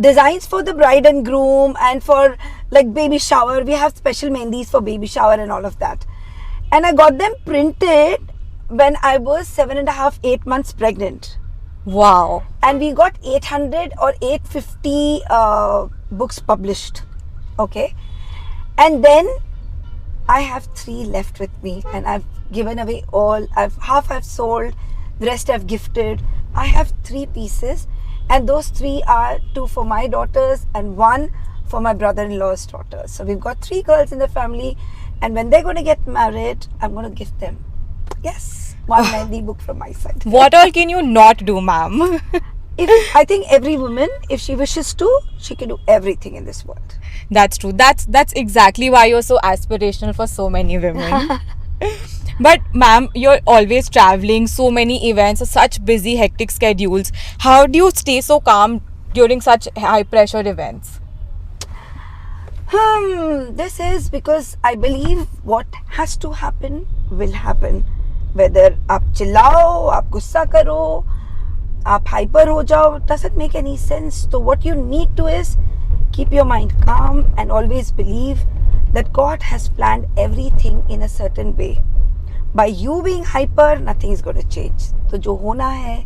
designs for the bride and groom and for like baby shower. We have special mehndis for baby shower and all of that, and I got them printed when I was 7.5, 8 months pregnant. Wow. And we got 800 or 850 books published. Okay. And then I have 3 left with me, and I've given away all. Half I've sold, the rest I've gifted. I have 3 pieces, and those 3 are 2 for my daughters and 1 for my brother-in-law's daughters. So we've got 3 girls in the family, and when they're going to get married, I'm going to gift them. Yes, one mehndi book from my side. What all can you not do, ma'am? I think every woman, if she wishes to, she can do everything in this world. That's true. That's exactly why you're so aspirational for so many women. But ma'am, you're always traveling, so many events, such busy, hectic schedules. How do you stay so calm during such high pressure events? This is because I believe what has to happen will happen. Whether आप चिल्लाओ, आप गुस्सा करो, आप hyper हो जाओ, doesn't make any sense. So what you need to is keep your mind calm and always believe that God has planned everything in a certain way. By you being hyper, nothing is going to change. तो जो होना है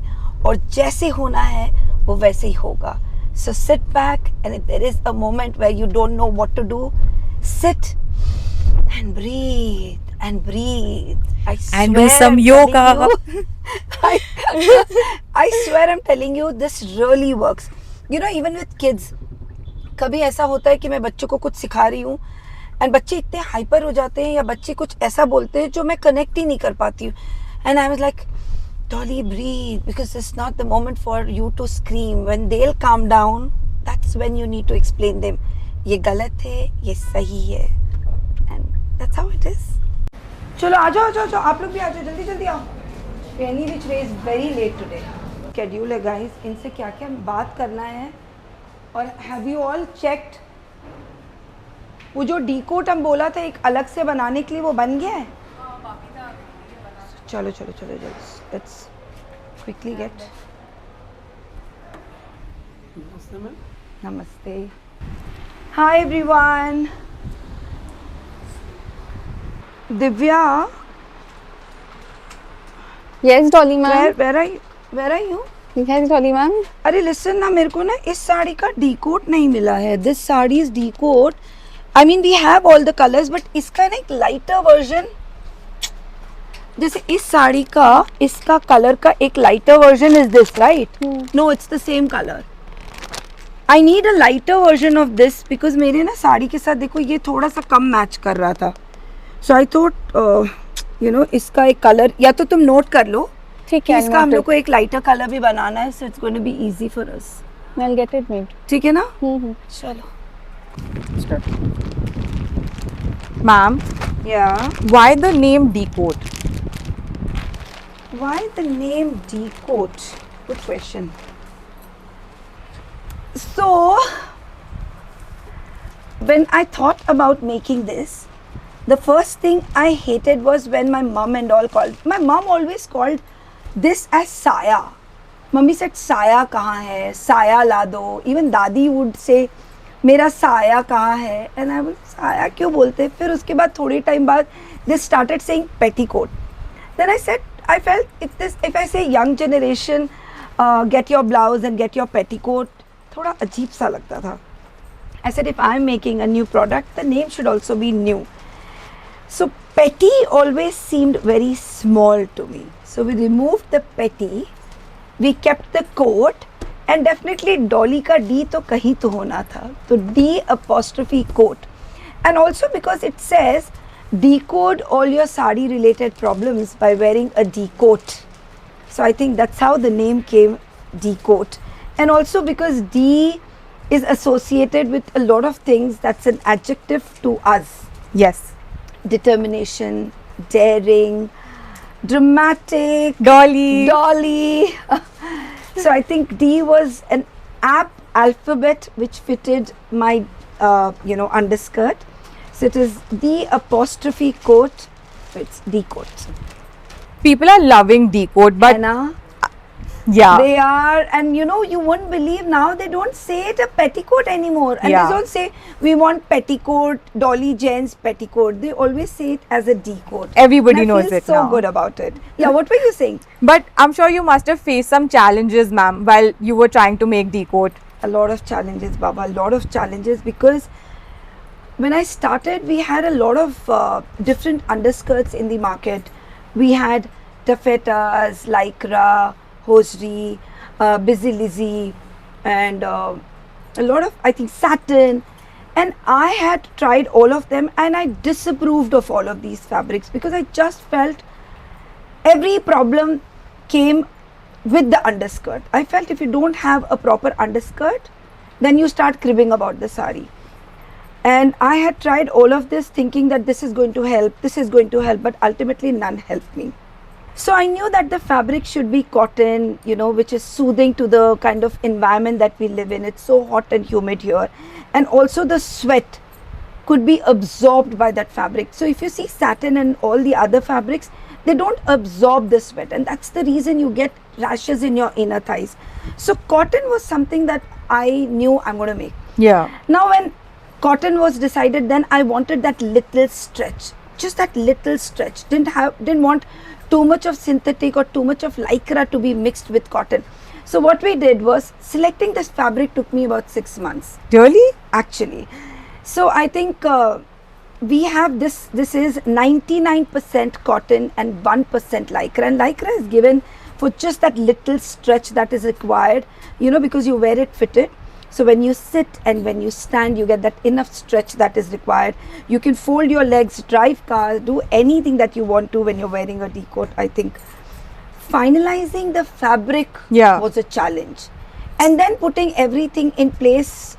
और जैसे होना है वो वैसे ही होगा. So sit back, and if there is a moment where you don't know what to do, sit and breathe and breathe. I swear And do some I'm yoga. telling you, I swear I'm telling you, this really works. You know, even with kids, कभी ऐसा होता है कि मैं बच्चों को कुछ सिखा रही हूँ एंड बच्चे इतने हाइपर हो जाते हैं या बच्चे कुछ ऐसा बोलते हैं जो मैं कनेक्ट ही नहीं कर पाती हूँ. And I was like, Dolly, breathe, because it's not the moment for you to scream. When they'll calm down, that's when you need to explain them. ये गलत है, ये सही है, and that's how it is. चलो आ जाओ, आप लोग भी आ जाओ, जल्दी आओ. Penny which is very late today. Schedule है guys, इनसे क्या क्या बात करना है. और have you all checked? वो जो decode हम बोला था एक अलग से बनाने के लिए, वो बन गया है? चलो जल्दी. Let's quickly get. Namaste. Hi everyone. Divya. Yes, Dolly ma'am. Where are you? Yes, Dolly ma'am. अरे listen ना, मेरे को ना इस साड़ी का decode नहीं मिला है. This sari is decode. I mean we have all the colors, but इसका ना एक lighter version. जैसे इस साड़ी का, इसका कलर का एक lighter version is this, right? No, it's the same colour. I need a lighter version of this because मेरे ना साड़ी के साथ देखो ये थोड़ा सा कम मैच कर रहा था. सो आई थॉट यू नो इसका एक कलर या तो तुम नोट कर लो, ठीक है, इसका हम लोग को एक लाइटर कलर भी बनाना है. So it's going to be easy for us. I'll get it made. ठीक है ना? चलो. Ma'am, Yeah. why the name Decode? Why the name Decode? Good question. So, when I thought about making this, the first thing I hated was when my mom and all called. My mom always called this as Saya. Mummy said, Saya kahan hai? Saya la do. Even Dadi would say, मेरा साया कहाँ है? And I was, साया क्यों बोलते? फिर उसके बाद थोड़ी टाइम बाद they started saying petticoat. Then I said, I felt if I say young generation get your blouse and get your petticoat, थोड़ा अजीब सा लगता था. I said if I'm making a new product, the name should also be new. So petty always seemed very small to me. So we removed the petty, we kept the coat, and definitely Dolly का D तो कहीं तो होना था. तो D' coat. And also because it says decode all your sari related problems by wearing a D coat. So I think that's how the name came, D coat. And also because D is associated with a lot of things, that's an adjective to us. Yes. Determination, daring, dramatic, Dolly. Dolly. So I think D was an apt alphabet which fitted my, underskirt. So it is D apostrophe coat. It's D coat. People are loving decode, but Anna, yeah. they are, and you won't believe now they don't say it a petticoat anymore. And Yeah. they don't say we want petticoat, Dolly Jen's petticoat. They always say it as a D coat. Everybody And I knows feel it so now. good about it. Yeah, what were you saying? But I'm sure you must have faced some challenges, ma'am, while you were trying to make decode. A lot of challenges, Baba, a lot of challenges, because when I started, we had a lot of different underskirts in the market. We had taffetas, lycra, hosiery, busy Lizzie, and a lot of, I think, satin. And I had tried all of them, and I disapproved of all of these fabrics because I just felt every problem came with the underskirt. I felt if you don't have a proper underskirt, then you start cribbing about the sari. And I had tried all of this thinking that this is going to help, but ultimately none helped me. So I knew that the fabric should be cotton, which is soothing to the kind of environment that we live in. It's so hot and humid here. And also the sweat could be absorbed by that fabric. So if you see satin and all the other fabrics, they don't absorb the sweat, and that's the reason you get rashes in your inner thighs. So cotton was something that I knew I'm going to make. Yeah. Now when cotton was decided, then I wanted that little stretch, just that little stretch. Didn't want too much of synthetic or too much of lycra to be mixed with cotton. So what we did was, selecting this fabric took me about 6 months Really? actually. So I think we have this is 99% cotton and 1% lycra, and lycra is given for just that little stretch that is required, because you wear it fitted. So when you sit and when you stand, you get that enough stretch that is required. You can fold your legs, drive cars, do anything that you want to when you're wearing a D-coat. I think finalizing the fabric was a challenge, and then putting everything in place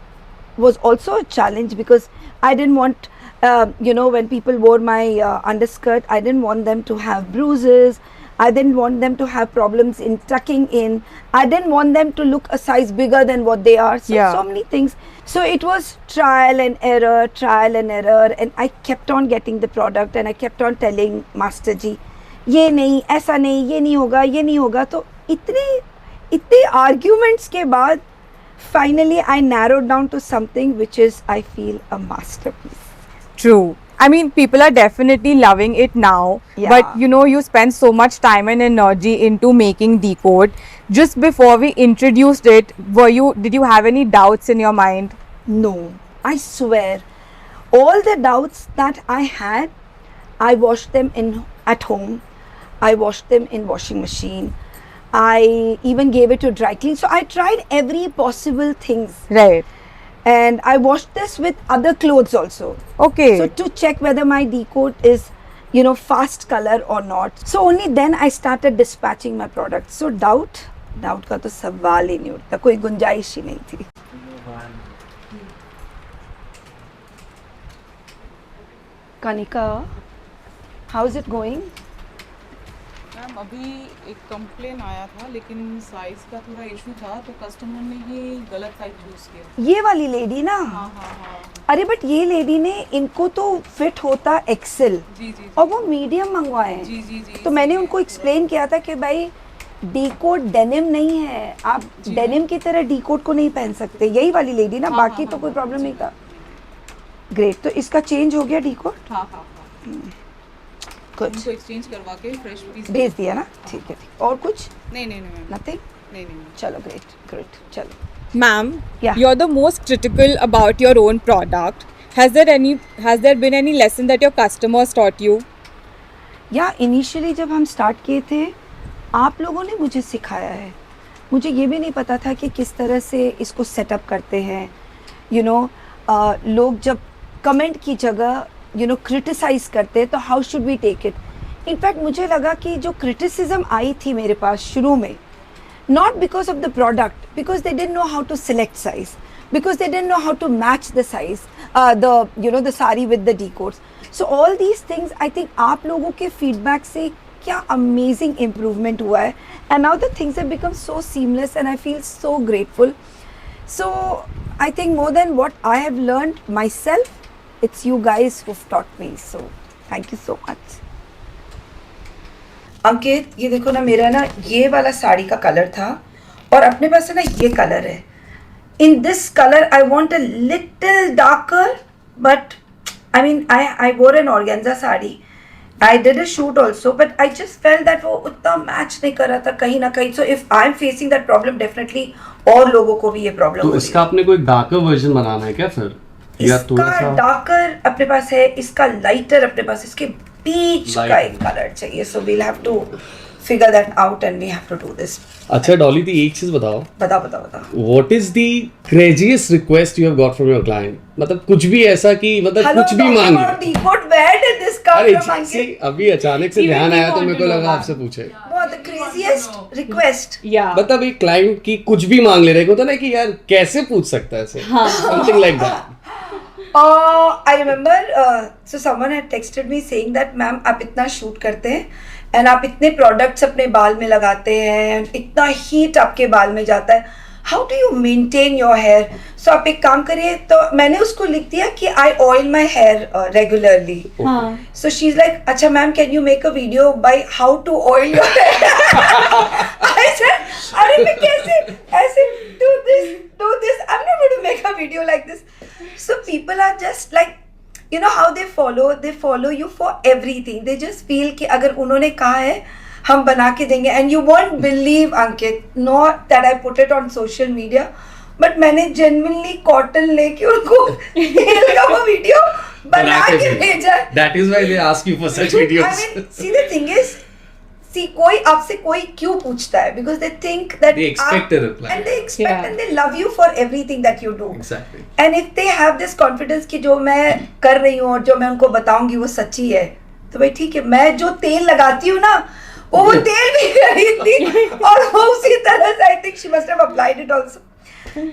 was also a challenge, because I didn't want, when people wore my underskirt, I didn't want them to have bruises. I didn't want them to have problems in tucking in. I didn't want them to look a size bigger than what they are. So many things. So it was trial and error, and I kept on getting the product, and I kept on telling Master Ji, ये नहीं, ऐसा नहीं, ये नहीं होगा. तो इतने arguments के बाद, finally I narrowed down to something which is, I feel, a masterpiece. True. I mean, people are definitely loving it now, but you spend so much time and energy into making decode. Just before we introduced it, did you have any doubts in your mind? No, I swear, all the doubts that I had, I washed them at home. I washed them in washing machine. I even gave it to dry clean. So I tried every possible things. Right. And I washed this with other clothes also. Okay. So to check whether my decode is, fast color or not. So only then I started dispatching my product. So doubt का तो सवाल ही नहीं उठता, कोई गुंजाइश ही नहीं थी. Kanika, how is it going? Ma'am अभी एक कंप्लेन आया था, लेकिन साइज का थोड़ा इशू था, तो कस्टमर ने ही गलत साइज यूज किया. ये वाली लेडी ना, अरे बट ये लेडी ने, इनको तो फिट होता एक्सेल, और वो मीडियम मंगवाए. तो मैंने उनको एक्सप्लेन किया था कि भाई डी-कोट डेनिम नहीं है, आप डेनिम की तरह डी-कोट को नहीं पहन सकते. यही वाली लेडी ना, बाकी तो कोई प्रॉब्लम नहीं था. ग्रेट. तो इसका चेंज हो गया डी-कोट. उनको एक्सचेंज करवा के फ्रेश पीस भेज दिया ना. ठीक है. और कुछ नहीं मैम. नथिंग. नहीं. चलो ग्रेट. चलो. Ma'am, Yeah. you're the most critical about your own product. Has there been any lesson that your customers taught you? या इनिशियली जब हम स्टार्ट किए थे, आप लोगों ने मुझे सिखाया है. मुझे ये भी नहीं पता था कि किस तरह से इसको सेटअप करते हैं. लोग जब कमेंट की जगह क्रिटिसाइज करते हैं, तो how should we take it. In fact मुझे लगा कि जो क्रिटिसिज्म आई थी मेरे पास शुरू में, not because of the product, because they didn't know how to select size, because they didn't know how to match the size, the sari with the decodes. So all these things, I think आप लोगों के feedback से क्या amazing improvement हुआ है, and now the things have become so seamless and I feel so grateful. So I think more than what I have learned myself, it's you guys who've taught me. So thank you so much. अंकित, ये देखो ना, मेरा ना ये वाला साड़ी का colour था और अपने पास है ना ये कलर है. In this colour I want a little darker, but I mean I wore an organza sari. I did a shoot also, but I just felt that वो उतना मैच नहीं कर रहा था कहीं ना कहीं. So if I am facing that problem, definitely और लोगों को भी ये प्रॉब्लम. तो इसका आपने कोई डार्कर वर्जन बनाना है क्या फिर? इसका डार्कर अपने पास है, इसका लाइटर अपने पास, इसके बीच का एक कलर चाहिए. So we'll have to figure that out and we have to do this. अच्छा डॉली, दी एक चीज बताओ. बता. What is the craziest request you have got from your client? मतलब कुछ भी ऐसा कि मतलब कुछ भी मांग लो. अभी अचानक से ध्यान आया तो मेरे को लगा आपसे पूछे. The craziest request. Yeah. मतलब एक क्लाइंट की कुछ भी मांग ले रहे होता ना कि यार कैसे पूछ सकता है ऐसे, something like that. I remember, so someone had texted me saying that ma'am आप इतना शूट करते हैं एंड आप इतने प्रोडक्ट्स अपने बाल में लगाते हैं, इतना हीट आपके बाल में जाता है, how do you maintain your hair? So आप एक काम करिए. तो मैंने उसको लिख दिया कि I oil my hair regularly. So she is like, अच्छा ma'am can you make a video by how to oil your hair? I said, अरे मैं कैसे ऐसे do this, I'm not going to make a video like this. So people are just like, you know how they follow you for everything. They just feel कि अगर उन्होंने कहा है हम बना के देंगे. And you won't believe, Ankit, not that I put it on social media, but मैंने genuinely cotton लेके उनको हेयर का वो वीडियो बना के भेजा. That is why they ask you for such videos. I mean, see the thing is, कोई आपसे कोई क्यों पूछता है? Because they think that They expect a reply. and they expect and they love you for everything that you do. Exactly. And if they have this confidence कि जो मैं कर रही हूँ और जो मैं उनको बताऊंगी वो सच्ची है, तो भाई ठीक है. मैं जो तेल लगाती हूँ ना, वो तेल भी खरीदती और वो उसी तरह से I think she must have applied it also.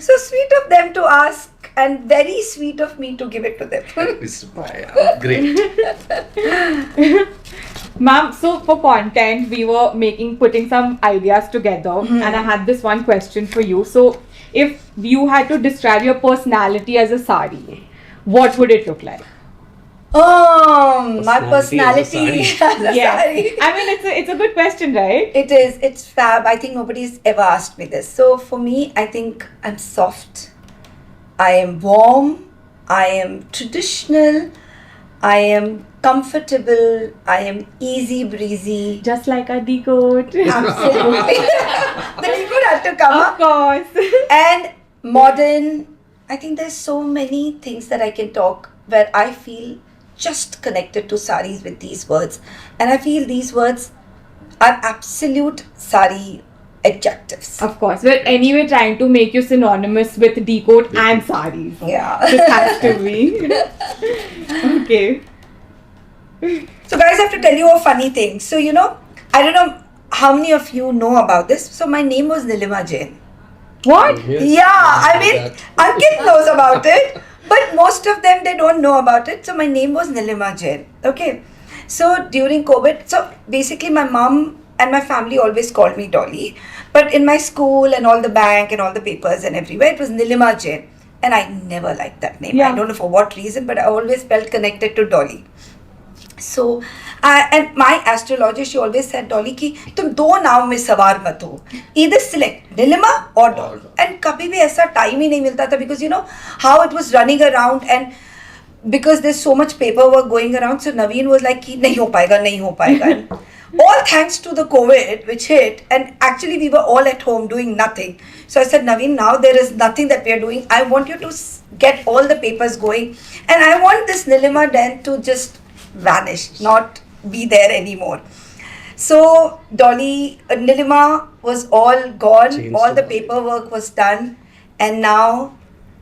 So sweet of them to ask and very sweet of me to give it to them. Great. Ma'am, so for content, we were putting some ideas together, and I had this one question for you. So, if you had to describe your personality as a sari, what would it look like? My personality as a sari. I mean, it's a good question, right? It is. It's fab. I think nobody's ever asked me this. So for me, I think I'm soft. I am warm. I am traditional. I am comfortable. I am easy breezy. Just like a decode. Absolutely. The decode had to come Of up. course. And modern. I think there's so many things that I can talk where I feel just connected to saris with these words. And I feel these words are absolute sari adjectives. Of course. We're anyway trying to make you synonymous with decode and saris. Yeah. This has to be. Okay. So guys, I have to tell you a funny thing. So you know, I don't know how many of you know about this. So my name was Nilima Jain. What? Yes. Yeah, I mean, Ankit knows about it, but most of them, they don't know about it. So my name was Nilima Jain. Okay. So during COVID, so basically my mom and my family always called me Dolly. But in my school and all the bank and all the papers and everywhere, it was Nilima Jain. And I never liked that name. Yeah. I don't know for what reason, but I always felt connected to Dolly. So, and my astrologist, she always said, Dolly, कि तुम दो नाव में सवार मत हो. Either select Nilima or Dolly. And कभी भी ऐसा time ही नहीं मिलता था, because you know how it was running around, and because there's so much paperwork going around, so Naveen was like कि नहीं हो पाएगा. All thanks to the COVID which hit, and actually we were all at home doing nothing. So I said, Naveen, now there is nothing that we are doing. I want you to get all the papers going, and I want this Nilima Den to just vanish, not be there anymore. So Dolly, Nilima was all gone, Changed all the the Dolly. paperwork was done, and now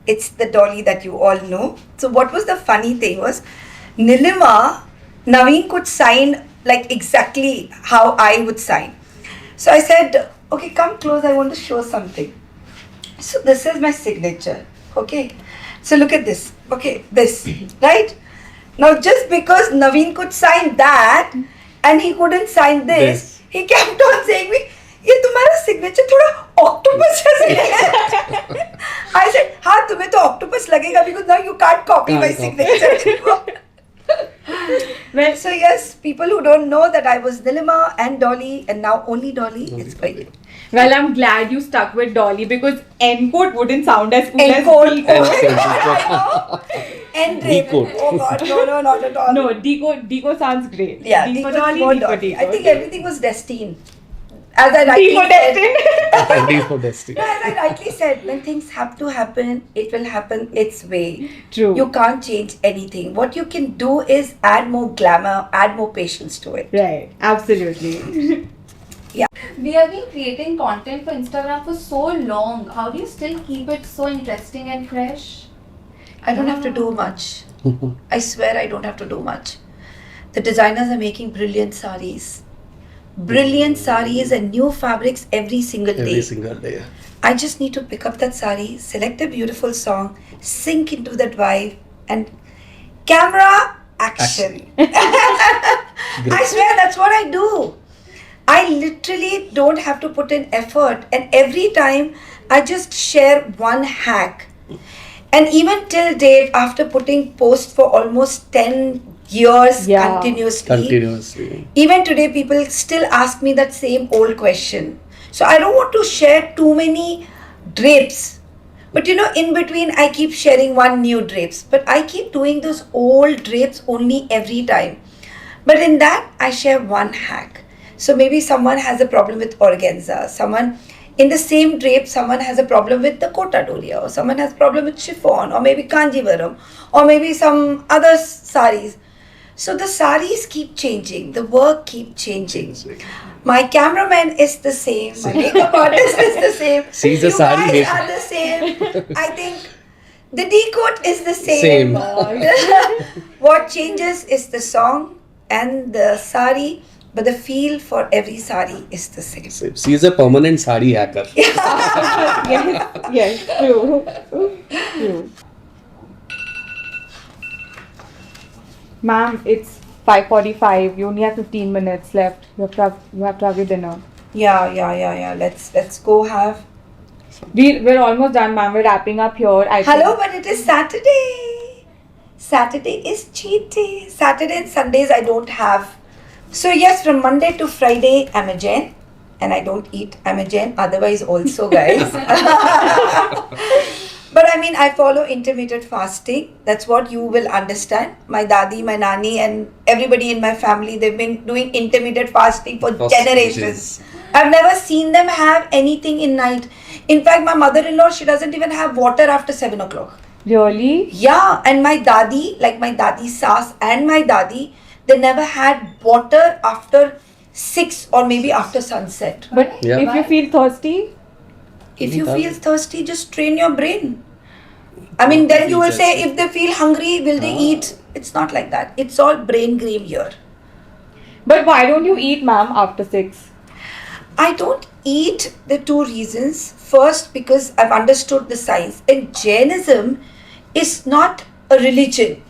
it's the Dolly that you all know. So what was the funny thing was, Nilima, Naveen could sign like exactly how I would sign. So I said, okay, come close, I want to show something. So this is my signature, okay? So look at this, okay, this, right? Now just because Naveen could sign that and he couldn't sign this, he kept on saying me, ये तुम्हारा signature थोड़ा octopus जैसे है. I said, हाँ तुम्हें तो octopus लगेगा because now you can't copy my signature. Well, so yes, people who don't know that I was Nilima and Dolly and now only Dolly, it's for you. Well, I'm glad you stuck with Dolly because Encode wouldn't sound as cool Encode. as Oh and Decode. Oh god, no, not at all. No, Decode sounds great. Yeah, Decode Dolly, Dolly, Dolly. I Decode. think everything was destined. As I rightly Decode said, destined. D for destiny. as I rightly said, when things have to happen, it will happen its way. True. You can't change anything. What you can do is add more glamour, add more patience to it. Right, absolutely. We have been creating content for Instagram for so long. How do you still keep it so interesting and fresh? I don't have to do much. I swear I don't have to do much. The designers are making brilliant saris. Brilliant saris and new fabrics every single day. Every single day. I just need to pick up that sari, select a beautiful song, sink into that vibe, and camera action. I swear that's what I do. I literally don't have to put in effort, and every time I just share one hack. And even till date, after putting posts for almost 10 years Yeah. Continuously. even today people still ask me that same old question. So I don't want to share too many drapes, but you know, in between I keep sharing one new drapes, but I keep doing those old drapes only every time. But in that I share one hack. So maybe someone has a problem with organza, someone in the same drape, someone has a problem with the kota dolia, or someone has a problem with chiffon, or maybe kanjivaram, or maybe some other saris. So the saris keep changing, the work keep changing. My cameraman is the same, my makeup artist is the same. She's a you sari guys maker. are the same. I think the decode is the same. What changes is the song and the sari, but the feel for every sari is the same. She's a permanent sari hacker. Yes, true. True. Ma'am, it's 5:45. You only have 15 minutes left. You have to have your dinner. Yeah. Let's go have. We're almost done, ma'am. We're wrapping up here. Hello, but it is Saturday. Saturday is cheat day. Saturday and Sundays I don't have. So yes, from Monday to Friday I'm a Jain, and I don't eat. I'm a Jain. Otherwise also, guys. But I mean, I follow intermittent fasting. That's what you will understand. My dadi, my nani, and everybody in my family, they've been doing intermittent fasting for generations. I've never seen them have anything in night. In fact, my mother-in-law, she doesn't even have water after 7 o'clock. Really? Yeah, and my dadi, like my dadi Saas and my dadi, they never had water after 6 or maybe after sunset. But Yeah. if you feel thirsty, If you feel thirsty, just train your brain. I mean, then you will say, if they feel hungry, will they eat? It's not like that. It's all brain game here. but why don't you eat, ma'am, after 6? I don't eat. The two reasons. First, because I've understood the science. And Jainism is not a religion.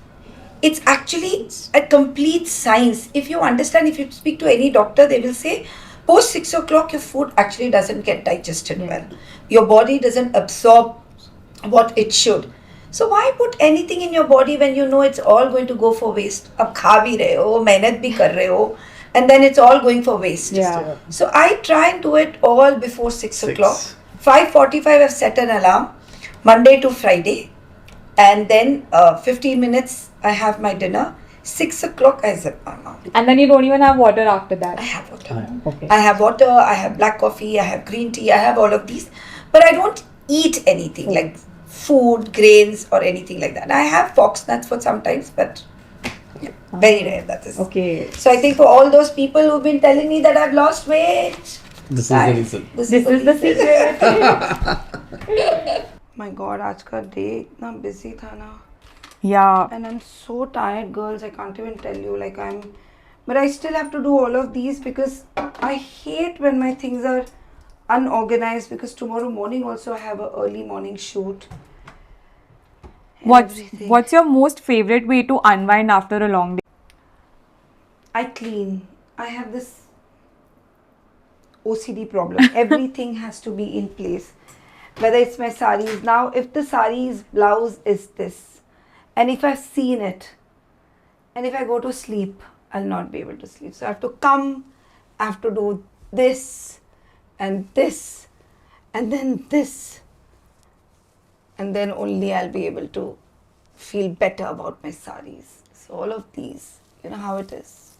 It's actually a complete science. If you understand, if you speak to any doctor, they will say, post 6 o'clock, your food actually doesn't get digested well. Your body doesn't absorb what it should. So why put anything in your body when you know it's all going to go for waste? Ab kha bhi rahe ho, mehnat bhi kar rahe ho, and then it's all going for waste. Yeah. So I try and do it all before 6 o'clock. 5:45 I've set an alarm, Monday to Friday, and then 15 minutes I have my dinner. 6 o'clock I zip my mouth. And then you don't even have water after that. I have water. Okay. I have water, I have black coffee, I have green tea, I have all of these. But I don't eat anything like food, grains or anything like that. I have fox nuts for sometimes, but yeah, very rare, that is. Okay. So I think for all those people who've been telling me that I've lost weight, This is the reason. this This is the secret. My God, आज का day इतना busy था ना. Yeah. And I'm so tired, girls. I can't even tell you. Like, I'm But I still have to do all of these because I hate when my things are unorganized, because tomorrow morning also I have an early morning shoot. and everything. What's your most favorite way to unwind after a long day? I clean. I have this OCD problem. Everything has to be in place. Whether it's my saris. Now, if the sari's blouse is this, and if I've seen it, and if I go to sleep, I'll not be able to sleep. So I have to come, I have to do this, and then this. And then only I'll be able to feel better about my saris. So all of these, you know how it is.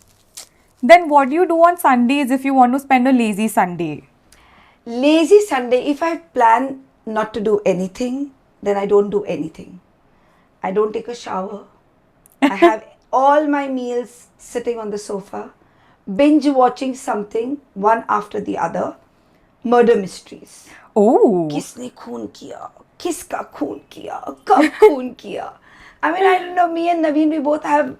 Then what do you do on Sundays if you want to spend a lazy Sunday? Lazy Sunday, if I plan not to do anything, then I don't do anything. I don't take a shower. I have all my meals sitting on the sofa, binge watching something, one after the other. Murder mysteries. Oh. किसने खून किया? किसका खून किया? कब खून किया? I mean, I don't know, me and Naveen, we both have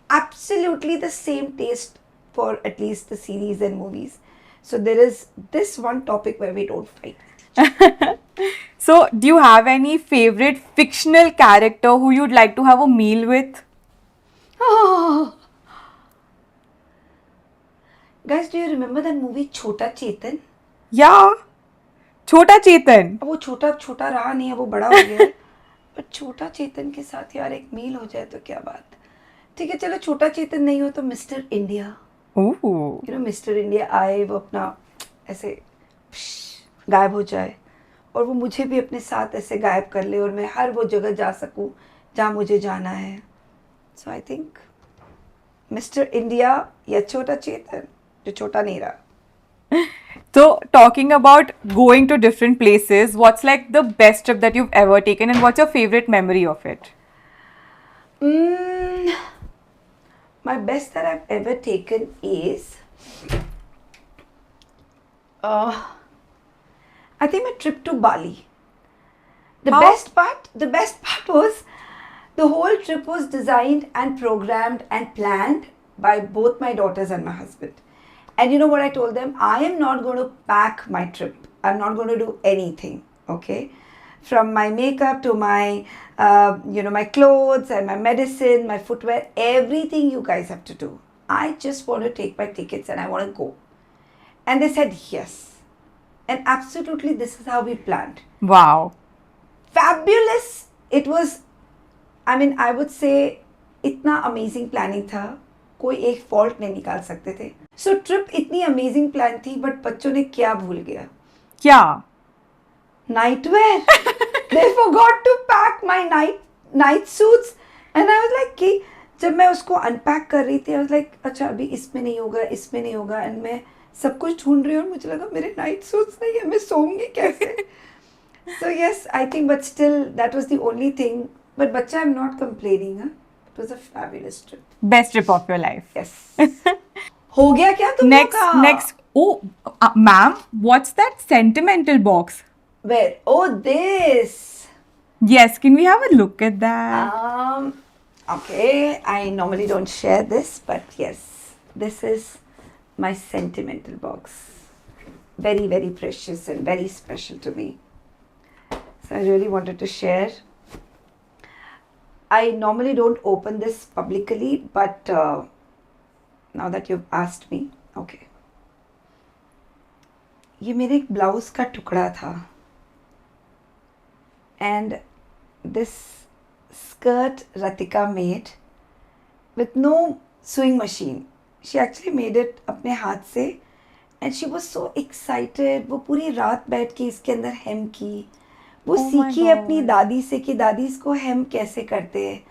absolutely the same taste for at least the series and movies. So there is this one topic where we don't fight. So, do you have any favorite fictional character who you'd like to have a meal with? Oh. Guys, do you remember that movie Chota Chetan? Yeah. Chota Chetan. अब वो छोटा रहा नहीं है, वो बड़ा हो गया है. पर छोटा चेतन के साथ यार एक मील हो जाए तो क्या बात. ठीक है, चलो छोटा चेतन नहीं हो तो mister India. Oh. You know, mister India आए, वो अपना ऐसे गायब हो जाए और वो मुझे भी अपने साथ ऐसे गायब कर ले और मैं हर वो जगह जा सकूं जहाँ मुझे जाना है. सो आई थिंक मिस्टर इंडिया या छोटा चेतन, जो छोटा नहीं रहा. So, talking about going to different places, what's like the best trip that you've ever taken and what's your favorite memory of it? My best that I've ever taken is I think my trip to Bali. The best part was the whole trip was designed and programmed and planned by both my daughters and my husband. And you know what I told them? I am not going to pack my trip. I'm not going to do anything, okay? From my makeup to my, my clothes and my medicine, my footwear, everything you guys have to do. I just want to take my tickets and I want to go. And they said yes. And absolutely, this is how we planned. Wow. Fabulous. It was, I mean, I would say, इतना amazing planning था, कोई एक fault नहीं निकाल सकते थे. So trip इतनी amazing plan थी, but बच्चों ने क्या भूल गया? क्या? Nightwear. They forgot to pack my night suits, and I was like कि जब मैं उसको unpack कर रही थी, I was like अच्छा अभी इसमें नहीं होगा, and मैं सब कुछ ढूंढ रही हूँ और मुझे लगा मेरे night suits नहीं है, मैं सोऊंगी कैसे? So yes, I think, but still that was the only thing. But बच्चा, I'm not complaining. Huh? It was a fabulous trip. Best trip of your life. Yes. हो गया क्या तुम लोग का? Next. Oh, ma'am, what's that sentimental box? Where? Oh, this. Yes, can we have a look at that? Okay, I normally don't share this, but yes, this is my sentimental box. Very, very precious and very special to me. So I really wanted to share. I normally don't open this publicly, but now that you've asked me, okay. ये मेरे एक blouse का टुकड़ा था. And this skirt Ratika made with no sewing machine. She actually made it अपने हाथ से, and she was so excited. वो पूरी रात बैठ के इसके अंदर hem की. वो सीखी अपनी दादी से कि दादी इसको hem कैसे करते हैं,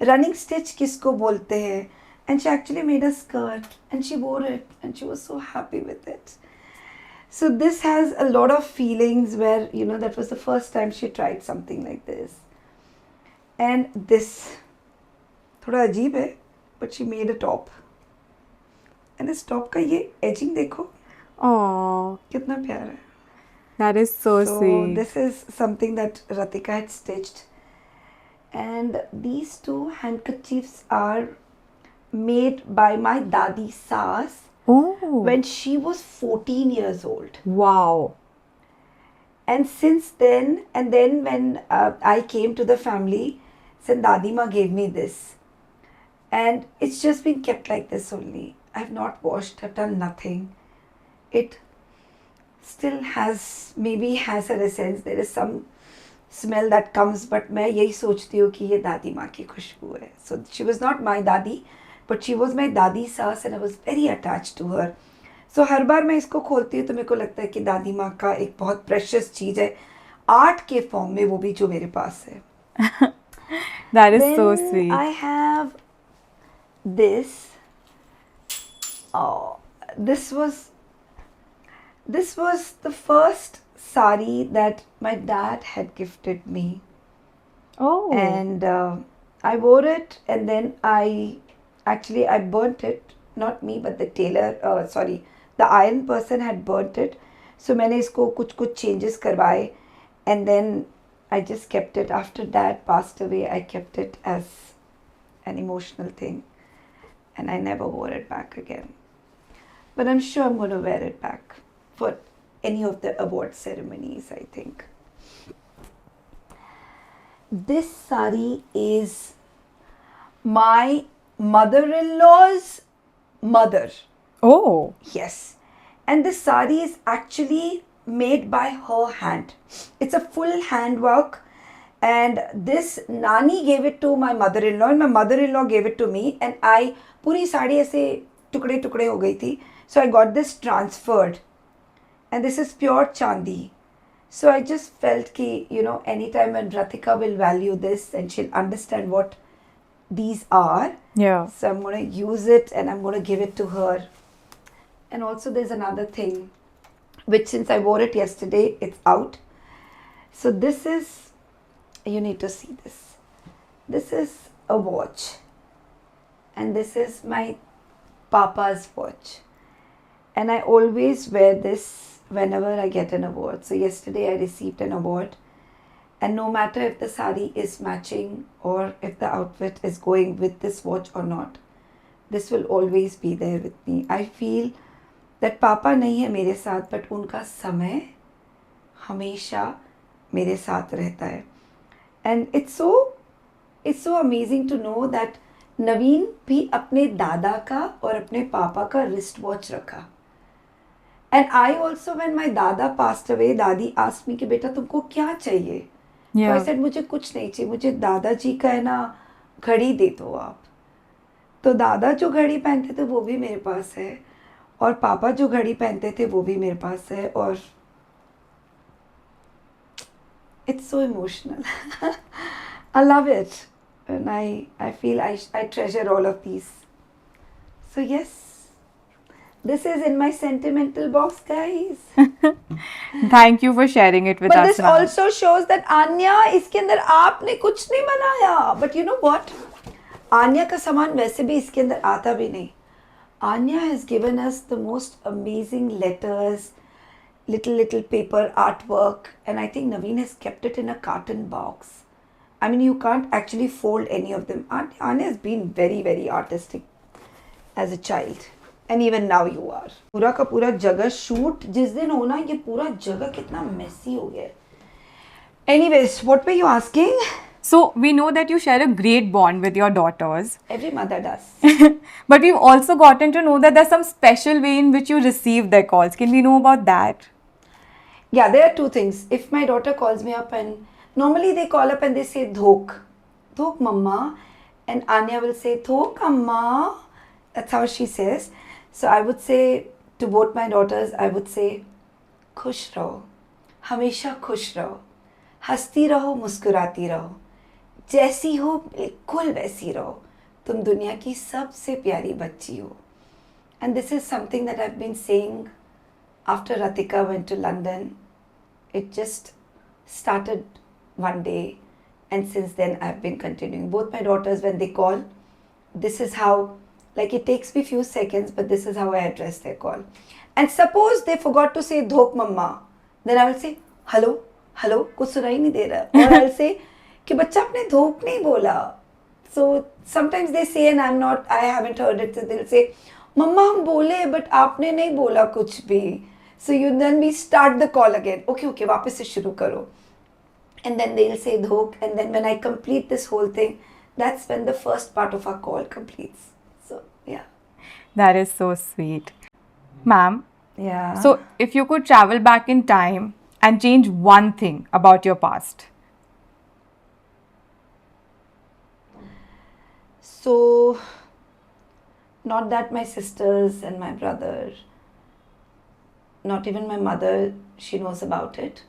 running stitch किसको बोलते हैं. And she actually made a skirt and she wore it and she was so happy with it. So this has a lot of feelings where, you know, that was the first time she tried something like this. And this, थोड़ा अजीब है, but she made a top. And this top का ये edging देखो. Oh, कितना प्यारा है. that is so sweet. This is something that Ratika had stitched. And these two handkerchiefs are made by my Dadi Saas Oh. when she was 14 years old. Wow. And since then, and then when I came to the family, then Dadi Ma gave me this. And it's just been kept like this only. I've not washed, I've done nothing. It still has, maybe has an essence. There is some smell that comes, but मैं यही सोचती हूँ कि ये दादी माँ की खुशबू है. So she was not my दादी, but she was my दादी सास and I was very attached to her. So हर बार मैं इसको खोलती हूँ तो मेरे को लगता है कि दादी माँ का एक बहुत प्रेशियस चीज़ है, आर्ट के फॉर्म में, वो भी जो मेरे पास है. That is Then so sweet. I have this. Oh, this was the first sari that my dad had gifted me. Oh. And I wore it, and then I burnt it. Not me, but the tailor. The iron person had burnt it. So मैंने इसको कुछ changes करवाए, and then I just kept it. After Dad passed away, I kept it as an emotional thing, and I never wore it back again. But I'm sure I'm going to wear it back for any of the award ceremonies, I think. This sari is my mother-in-law's mother. Oh. Yes. And this sari is actually made by her hand. It's a full handwork. And this Nani gave it to my mother-in-law and my mother-in-law gave it to me. And I, पूरी साड़ी ऐसे टुकड़े टुकड़े हो गई थी. So I got this transferred. And this is pure Chandi. So I just felt ki, anytime when Ratika will value this and she'll understand what these are. Yeah. So I'm going to use it and I'm going to give it to her. And also there's another thing, which since I wore it yesterday, it's out. So this is, you need to see this. This is a watch. And this is my Papa's watch. And I always wear this whenever I get an award. So yesterday I received an award. And no matter if the sari is matching or if the outfit is going with this watch or not, this will always be there with me. I feel that Papa नहीं है मेरे साथ, but उनका समय हमेशा मेरे साथ रहता है. And it's so amazing to know that नवीन भी अपने दादा का और अपने पापा का wrist watch रखा. And I also, when my dada passed away, दादी asked me कि बेटा तुमको क्या चाहिए? Yeah. So I said मुझे कुछ नहीं चाहिए, मुझे दादाजी का है ना घड़ी दे दो आप. तो दादा जो घड़ी पहनते थे वो भी मेरे पास है और पापा जो घड़ी पहनते थे वो भी मेरे पास है और it's so emotional. I love it and I feel I treasure all of these. So yes, this is in my sentimental box, guys. Thank you for sharing it with But us. this ma'am. also shows that Anya, इसके अंदर आपने कुछ नहीं बनाया. But you know what? Anya का सामान वैसे भी इसके अंदर आता भी नहीं. Anya has given us the most amazing letters, little paper artwork, and I think Naveen has kept it in a carton box. I mean, you can't actually fold any of them. Anya has been very, very artistic as a child. And even now you are. पूरा का पूरा जगह shoot जिस दिन होना ये पूरा जगह कितना messy हो गया है. Anyways, what were you asking? So we know that you share a great bond with your daughters. Every mother does. But we've also gotten to know that there's some special way in which you receive their calls. Can we know about that? Yeah, there are two things. If my daughter calls me up and normally they call up and they say dhok, dhok mama, and Anya will say dhok amma. That's how she says. So I would say to both my daughters, I would say खुश रहो, हमेशा खुश रहो, हंसती रहो, मुस्कुराती रहो, जैसी हो बिल्कुल वैसी रहो, तुम दुनिया की सबसे प्यारी बच्ची हो. And this is something that I've been saying after Ratika went to London. It just started one day and since then I've been continuing. Both my daughters, when they call, this is how, like it takes me few seconds, but this is how I address their call. And suppose they forgot to say dhok mama, then I will say hello, कुछ सुनाई नहीं दे रहा. Or I'll say कि बच्चा आपने धोख नहीं बोला. So sometimes they say and I haven't heard it, so they'll say, "Mama, हम बोले but आपने नहीं बोला कुछ भी." So then we start the call again. Okay, वापस से शुरू करो. And then they'll say dhok, and then when I complete this whole thing, that's when the first part of our call completes. So yeah. That is so sweet. Ma'am, Yeah. so if you could travel back in time and change one thing about your past, So, not that my sisters and my brother, not even my mother, she knows about it.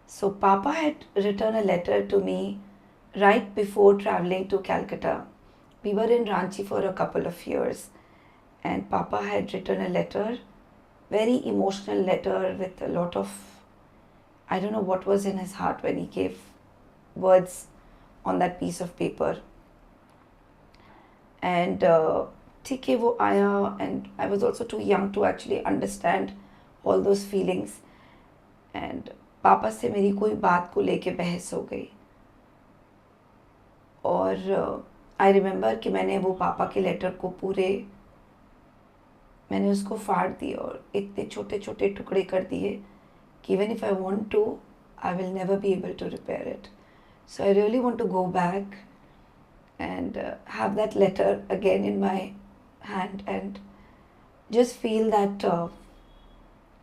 So, Papa had written a letter to me right before traveling to Calcutta. We were in Ranchi for a couple of years, and Papa had written a letter, very emotional letter with a lot of, I don't know what was in his heart when he gave words on that piece of paper. And ठीक है वो आया, and I was also too young to actually understand all those feelings. And पापा से मेरी कोई बात को लेके बहस हो गई, और I remember कि मैंने वो पापा के लेटर को मैंने उसको फाड़ दिया और इतने छोटे छोटे टुकड़े कर दिए कि even if I want to, I will never be able to repair it. So I really want to go back and have that letter again in my hand and just feel that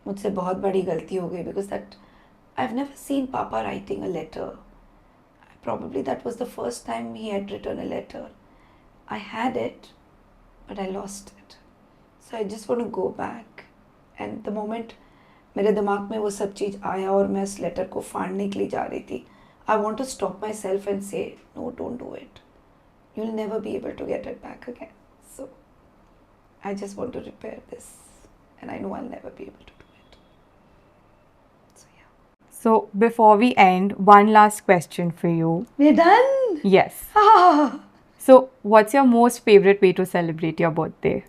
मुझसे बहुत बड़ी गलती हो गई, because that I've never seen Papa writing a letter. Probably that was the first time he had written a letter. I had it, but I lost it. So I just want to go back. And the moment मेरे दिमाग में वो सब चीज़ आया और मैं उस letter को फाड़ने के लिए जा रही थी, I want to stop myself and say, no, don't do it. You'll never be able to get it back again. So I just want to repair this, and I know I'll never be able to do it. So yeah. so before we end, one last question for you. We're done. Yes. So what's your most favorite way to celebrate your birthday?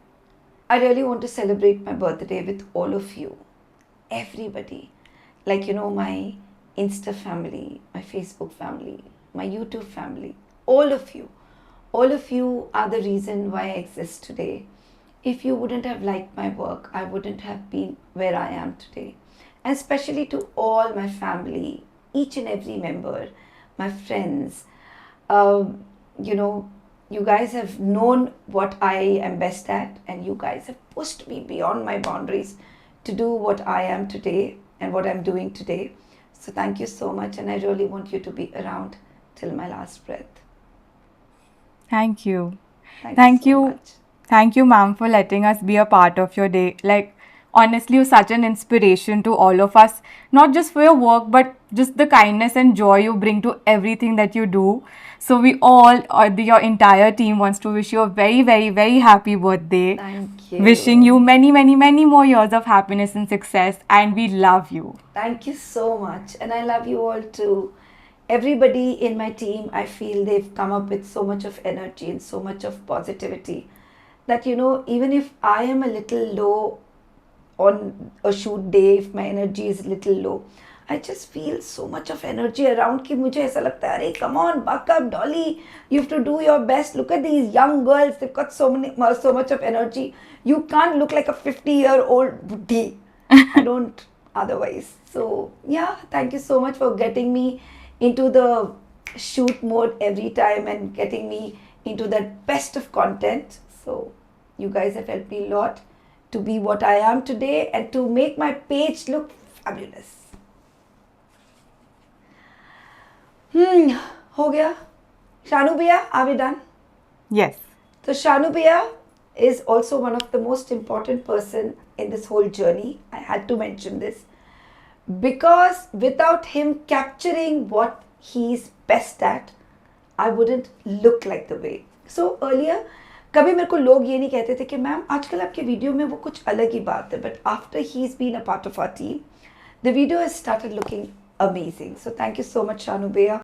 I really want to celebrate my birthday with all of you, everybody. Like, you know, my Insta family, my Facebook family, my YouTube family, all of you. All of you are the reason why I exist today. If you wouldn't have liked my work, I wouldn't have been where I am today. And especially to all my family, each and every member, my friends, you know, you guys have known what I am best at, and you guys have pushed me beyond my boundaries to do what I am today and what I'm doing today. So thank you so much, and I really want you to be around till my last breath. Thank you. Thank you so much. Thank you, ma'am, for letting us be a part of your day. Like, honestly, you're such an inspiration to all of us, not just for your work, but just the kindness and joy you bring to everything that you do. So we all, your entire team, wants to wish you a very, very, very happy birthday. Thank you. Wishing you many, many, many more years of happiness and success, and we love you. Thank you so much, and I love you all too. Everybody in my team, I feel they've come up with so much of energy and so much of positivity that, you know, even if I am a little low on a shoot day, if my energy is a little low, I just feel so much of energy around कि मुझे ऐसा लगता है, अरे come on, buck up, Dolly, you have to do your best. Look at these young girls, they've got so much of energy. You can't look like a 50-year-old buddhi. I don't otherwise. So yeah, thank you so much for getting me into the shoot mode every time and getting me into that best of content. So you guys have helped me a lot to be what I am today and to make my page look fabulous. हो गया. Shanu Bhaiya, are we done? Yes. So Shanu Bhaiya is also one of the most important person in this whole journey. I had to mention this because without him capturing what he's best at, I wouldn't look like the way. So earlier, कभी मेरे को लोग ये नहीं कहते थे कि ma'am आजकल आपके वीडियो में वो कुछ अलग ही बात है. But after he's been a part of our team, the video has started looking amazing. So thank you so much, Shanu Bhaiya.